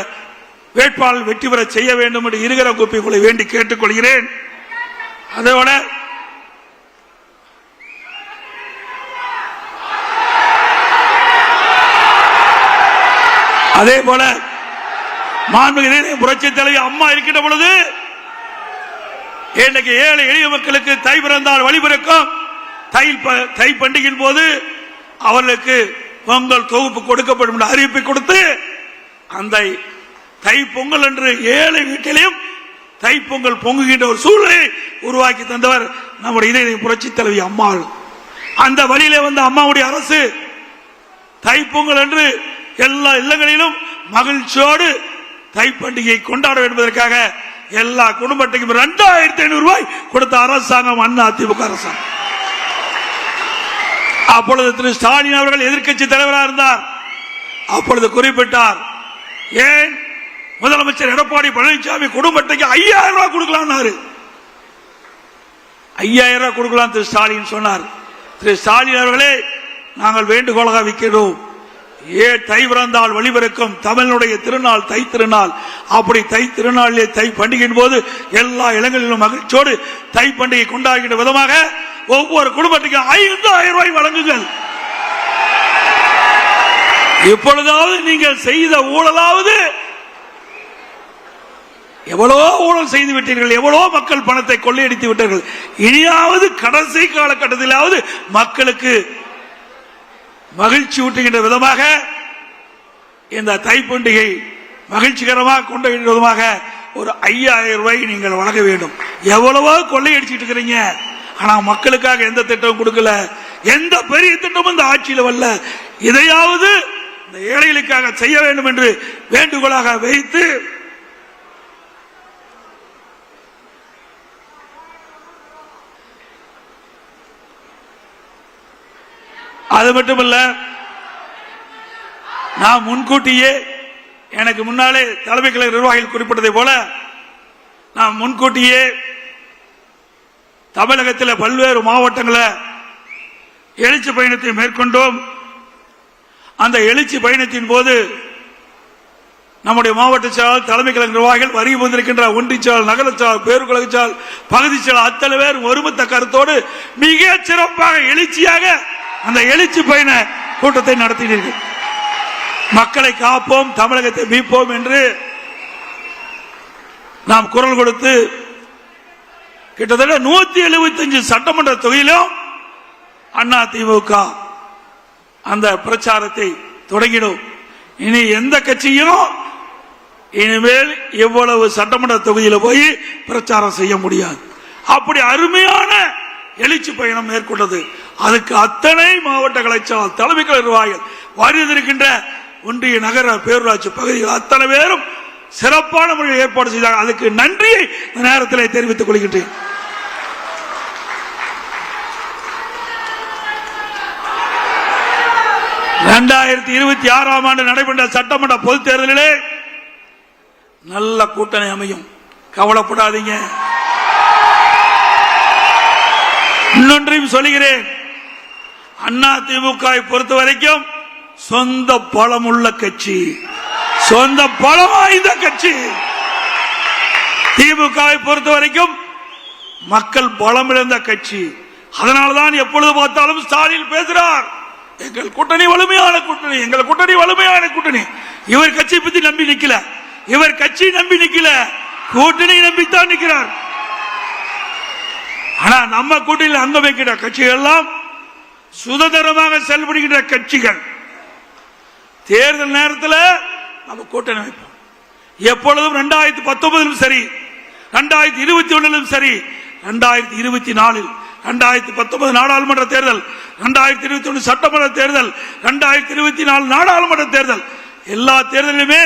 Speaker 1: வேட்பாளர் வெற்றி பெற செய்ய வேண்டும் என்று இருகர கூப்பிகளை வேண்டி கேட்டுக் கொள்கிறேன். அதோட அதே போல மாண்புமிகு புரட்சி தலைவி அம்மா இருக்கின்ற பொழுது இன்றைக்கு ஏழை எளிய மக்களுக்கு தை பிறந்தால் வழி பிறக்கும். தை பண்டிகையின் போது அவர்களுக்கு பொங்கல் தொகுப்பு கொடுக்கப்படும் என்ற அறிவிப்பை கொடுத்து அந்த தை பொங்கல் என்று ஏழை வீட்டிலையும் தை பொங்கல் பொங்குகின்ற ஒரு சூழலை உருவாக்கி தந்தவர் நம்முடைய புரட்சி தலைவி அம்மா. அந்த வழியிலே வந்த அம்மாவுடைய அரசு தைப்பொங்கல் என்று எல்லா இல்லங்களிலும் மகிழ்ச்சியோடு தை பண்டிகை கொண்டாட என்பதற்காக எல்லா குடும்ப அட்டைக்கும் 2500 ரூபாய் கொடுத்த அரசாங்கம் அண்ணா திமுக அரசாங்கம். அப்பொழுது திரு ஸ்டாலின் அவர்கள் எதிர்க்கட்சி தலைவராக இருந்தார். அப்பொழுது குறிப்பிட்டார், ஏன் முதலமைச்சர் எடப்பாடி பழனிசாமி குடும்ப அட்டைக்கு 5000 ரூபாய் கொடுக்கலாம், 5000 ரூபாய் கொடுக்கலாம் திரு ஸ்டாலின் சொன்னார். திரு ஸ்டாலின் அவர்களே, நாங்கள் வேண்டுகோளாக வைக்கிறோம், தை பிறந்தால் வழிபிறக்கும் தமிழனுடைய திருநாள் தை திருநாள். அப்படி தை திருநாளிலே தை பண்டிகையின் போது எல்லா இடங்களிலும் மகிழ்ச்சியோடு தை பண்டிகை கொண்டாடுகின்ற விதமாக ஒவ்வொரு குடும்பத்துக்கும் 5000 ரூபாய் வழங்குங்கள். இப்பொழுதாவது நீங்கள் செய்த ஊழலாவது, எவ்வளவோ ஊழல் செய்து விட்டீர்கள், எவ்வளவோ மக்கள் பணத்தை கொள்ளையடித்து விட்டார்கள். இனியாவது கடைசி காலகட்டத்திலாவது மக்களுக்கு மகிழ்ச்சி ஊட்டுகின்ற விதமாக இந்த தை பண்டிகை மகிழ்ச்சிகரமாக கொண்டாடுகின்ற விதமாக ஒரு 5000 ரூபாய் நீங்கள் வழங்க வேண்டும். எவ்வளவோ கொள்ளையடிச்சிட்டு இருக்கிறீங்க, ஆனா மக்களுக்காக எந்த திட்டமும் கொடுக்கல, எந்த பெரிய திட்டமும் இந்த ஆட்சியில் வரல. இதையாவது இந்த ஏழைகளுக்காக செய்ய வேண்டும் என்று வேண்டுகோளாக வைத்து அது மட்டுமல்ல, நான் முன்கூட்டியே எனக்கு முன்னாலே தலைமை கழக நிர்வாகிகள் குறிப்பிட்டதை போல நான் முன்கூட்டியே தமிழகத்தில் பல்வேறு மாவட்டங்களில் எழுச்சி பயணத்தை மேற்கொண்டோம். அந்த எழுச்சி பயணத்தின் போது நம்முடைய மாவட்ட செயலாளர் தலைமை கழக நிர்வாகிகள் வரி வந்திருக்கின்ற ஒன்றிய செயலாளர், நகர செயலாளர், பேருக்குலக செயலாளர், பகுதி செயலாளர் அத்தனை பேர் ஒருமித்த கருத்தோடு மிக சிறப்பாக எழுச்சியாக அந்த எழுச்சி பயண கூட்டத்தை நடத்தினீர்கள். மக்களை காப்போம், தமிழகத்தை மீட்போம் என்று நாம் குரல் கொடுத்து கிட்டத்தட்ட 175 சட்டமன்ற தொகுதியிலும் அண்ணா திமுக அந்த பிரச்சாரத்தை தொடங்கினோம். இனி எந்த கட்சியும் இனிமேல் எவ்வளவு சட்டமன்ற தொகுதியில் போய் பிரச்சாரம் செய்ய முடியாது. அப்படி அருமையான எழுச்சி பயணம் மேற்கொண்டது. அதுக்கு அத்தனை மாவட்ட கலைச்சாளர், தலைமை கழக நிர்வாகிகள், வருகின்ற ஒன்றிய நகர பேரூராட்சி பகுதிகள் அத்தனை பேரும் சிறப்பான முறையில் ஏற்பாடு செய்தார்கள். அதுக்கு நன்றியை இந்த நேரத்தில் தெரிவித்துக் கொள்கின்றேன். ஆண்டு நடைபெற்ற சட்டமன்ற பொதுத் தேர்தலிலே நல்ல கூட்டணி அமையும், கவலைப்படாதீங்க. இன்னொன்றையும் சொல்லுகிறேன், அண்ணா திமுக பொறுத்த வரைக்கும் சொந்த பலம் உள்ள கட்சி, சொந்த பலம் வாய்ந்த கட்சி. திமுக பொறுத்த வரைக்கும் மக்கள் பலம் இழந்த கட்சி. அதனால்தான் எப்பொழுது பார்த்தாலும் ஸ்டாலின் பேசுறார், எங்கள் கூட்டணி வலிமையான கூட்டணி, எங்கள் கூட்டணி வலிமையான கூட்டணி. இவர் கட்சி பத்தி நம்பி நிக்கல, இவர் கட்சி நம்பி நிக்கல, கூட்டணி நம்பித்தான் நிற்கிறார். ஆனா நம்ம கூட்டணியில் அங்க வைக்கிற கட்சிகள் எல்லாம் சுதந்திரமாக செயல்படுகின்ற கட்சிகள். தேர்தல் நேரத்தில் நம்ம கூட்டணி வைப்போம். எப்பொழுதும் 2019 சரி, 2021 சரி, 2024, 2019 நாடாளுமன்ற தேர்தல், 2021 சட்டமன்ற தேர்தல், 2024 நாடாளுமன்ற தேர்தல், எல்லா தேர்தலிலுமே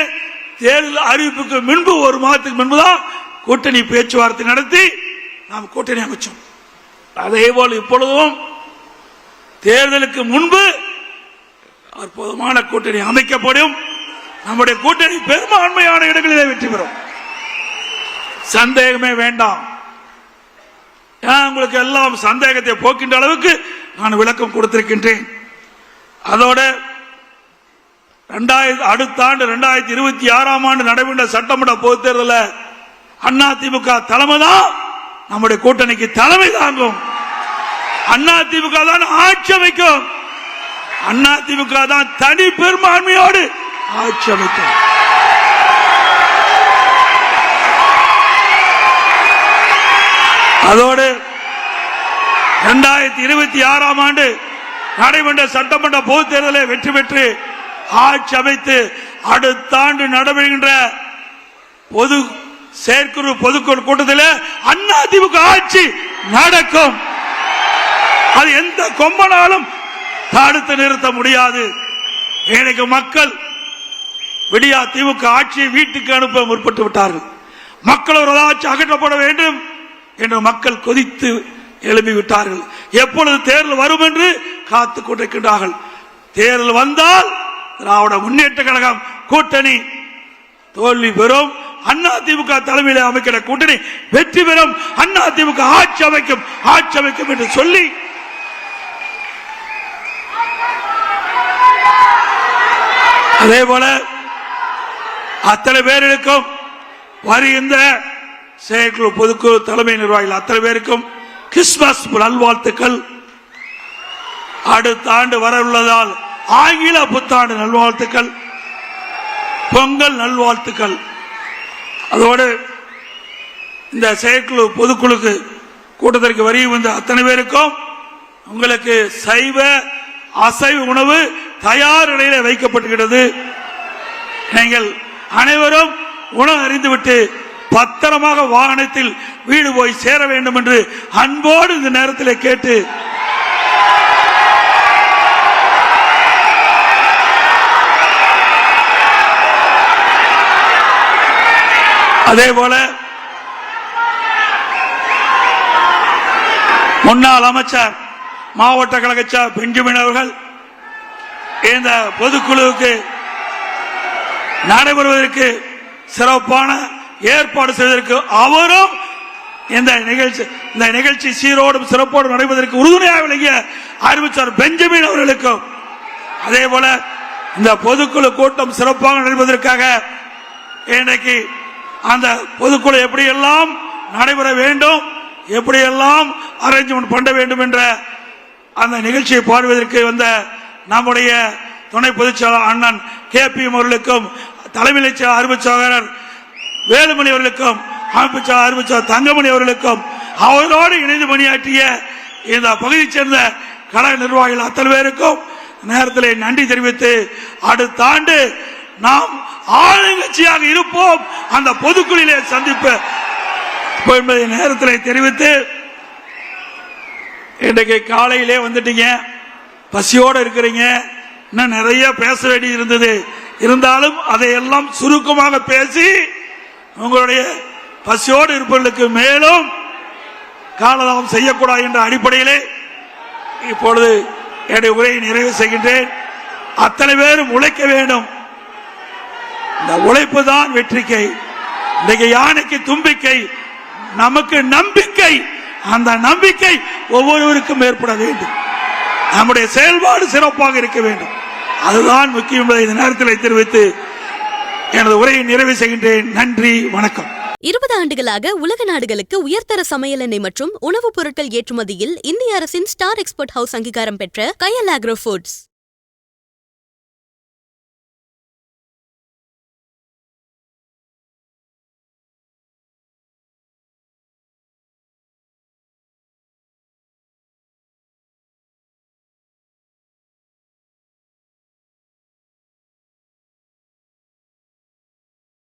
Speaker 1: தேர்தல் அறிவிப்புக்கு முன்பு ஒரு மாதத்துக்கு முன்புதான் கூட்டணி பேச்சுவார்த்தை நடத்தி நாம் கூட்டணி அமைச்சோம். அதே போல் இப்பொழுதும் தேர்தலுக்கு முன்பு அற்புதமான கூட்டணி அமைக்கப்படும். நம்முடைய கூட்டணி பெரும்பான்மையான இடங்களிலே வெற்றி பெறும், சந்தேகமே வேண்டாம். உங்களுக்கு எல்லாம் சந்தேகத்தை போக்கின்ற அளவுக்கு நான் விளக்கம் கொடுத்திருக்கின்றேன். அதோட அடுத்த ஆண்டு 2026 ஆண்டு நடைபெற்ற சட்டமன்ற பொதுத் தேர்தலில் அண்ணா திமுக தலைமை தான் நம்முடைய கூட்டணிக்கு தலைமை தாங்கும். அண்ணா திமுக தான் ஆட்சி அமைக்கும். அண்ணா திமுக தான் தனி பெரும்பான்மையோடு ஆட்சி அமைக்கும். அதோடு 2026 ஆண்டு நடைபெற்ற சட்டமன்ற பொதுத் தேர்தலில் வெற்றி பெற்று ஆட்சி அமைத்து அடுத்த ஆண்டு நடைபெறுகின்ற பொது செயற்குழு பொதுக்குழு கூட்டத்தில் அண்ணா திமுக ஆட்சி நடக்கும். அது எந்த கொம்பனாலும் தடுத்து நிறுத்த முடியாது. இன்னைக்கு மக்கள் விடியா திமுக ஆட்சியை வீட்டுக்கு அனுப்ப முற்பட்டு விட்டார்கள். மக்கள் ஒரு ஆட்சி அகற்றப்பட வேண்டும் என்று மக்கள் கொதித்து எழுப்பி விட்டார்கள். எப்பொழுது தேர்தல் வரும் என்று காத்துக் கொண்டிருக்கின்றார்கள். தேர்தல் வந்தால் திராவிட முன்னேற்ற கழகம் கூட்டணி தோல்வி பெறும். அதிமுக தலைமையில் அமைக்கிற கூட்டணி வெற்றி பெறும். அதிமுக ஆட்சி அமைக்கும் என்று சொல்லி அதே போல அத்தனை பேருக்கும் வருகின்ற செயற்குழு பொதுக்குழு தலைமை நிர்வாகிகள் அத்தனை பேருக்கும் கிறிஸ்துமஸ் நல்வாழ்த்துக்கள். அடுத்த ஆண்டு வர உள்ளதால் ஆங்கில புத்தாண்டு நல்வாழ்த்துக்கள், பொங்கல் நல்வாழ்த்துக்கள். அதோடு இந்த செயற்குழு பொதுக்குழுக்கு கூட்டத்திற்கு வருகை வந்த அத்தனை பேருக்கும் உங்களுக்கு சைவ அசைவ உணவு தயார் நிலையில் வைக்கப்பட்டுகிறது. நீங்கள் அனைவரும் உணவு அறிந்துவிட்டு பத்திரமாக வாகனத்தில் வீடு போய் சேர வேண்டும் என்று அன்போடு இந்த நேரத்தில் கேட்டு அதே போல முன்னாள் அமைச்சர் மாவட்ட கழக பெஞ்சமின் அவர்கள் இந்த பொதுக்குழுவுக்கு நடைபெறுவதற்கு சிறப்பான ஏற்பாடு செய்வதற்கு அவரும் இந்த நிகழ்ச்சி சீரோடும் சிறப்போடும் நடைபெறுவதற்கு உறுதுணையாக விளங்கிய அறிவிச்சார் பெஞ்சமின் அவர்களுக்கும் அதே போல இந்த பொதுக்குழு கூட்டம் சிறப்பாக நடைபெறுவதற்காக இன்றைக்கு அந்த பொதுக்குழு எப்படியெல்லாம் நடைபெற வேண்டும், எப்படியெல்லாம் அரேஞ்ச்மெண்ட் பண்ண வேண்டும் என்ற அந்த நிகழ்ச்சியை பார்வையிற்கு வந்த நம்முடைய துணை பொதுச்செயலாளர் அண்ணன் KP அவர்களுக்கும் தலைமை அறிவிச்சாளர் வேலுமணி அவர்களுக்கும் அறிவிச்சாளர் தங்கமணி அவர்களுக்கும் அவரோடு இணைந்து பணியாற்றிய இந்த பகுதியைச் சேர்ந்த கழக நிர்வாகிகள் அத்தனை பேருக்கும் நேரத்தில் நன்றி தெரிவித்து அடுத்த ஆண்டு நாம் ஆளுங்கட்சியாக இருப்போம் அந்த பொதுக்குழுவிலே சந்திப்பு என்பதை நேரத்தில் தெரிவித்து இன்றைக்கு காலையிலே வந்துட்டீங்க, பசியோடு இருக்கிறீங்க, இன்னும் நிறைய பேச வேண்டி இருந்தது. இருந்தாலும் அதையெல்லாம் சுருக்கமாக பேசி உங்களுடைய பசியோடு இருப்பவர்களுக்கு மேலும் காலதாமம் செய்யக்கூடாது என்ற அடிப்படையிலே இப்பொழுது என்னுடைய உரையை நிறைவு செய்கின்றேன். அத்தனை பேரும் உழைக்க வேண்டும். இந்த உழைப்பு தான் வெற்றிக்கை. இன்றைக்கு யானைக்கு தும்பிக்கை, நமக்கு நம்பிக்கை. அந்த நம்பிக்கை ஒவ்வொருவருக்கும் ஏற்பட வேண்டும். நம்முடைய செயல்பாடு சிறப்பாக இருக்க வேண்டும். அதுதான் முக்கியம் என்பதை இந்த நேரத்தில் தெரிவித்து எனது உரையை நிறைவு செய்கின்றேன். நன்றி, வணக்கம்.
Speaker 2: 20 ஆண்டுகளாக உலக நாடுகளுக்கு உயர்தர சமையல் எண்ணெய் மற்றும் உணவுப் பொருட்கள் ஏற்றுமதியில் இந்திய அரசின் ஸ்டார் எக்ஸ்போர்ட் ஹவுஸ் அங்கீகாரம் பெற்ற கயல் ஆக்ரோ ஃபுட்ஸ்.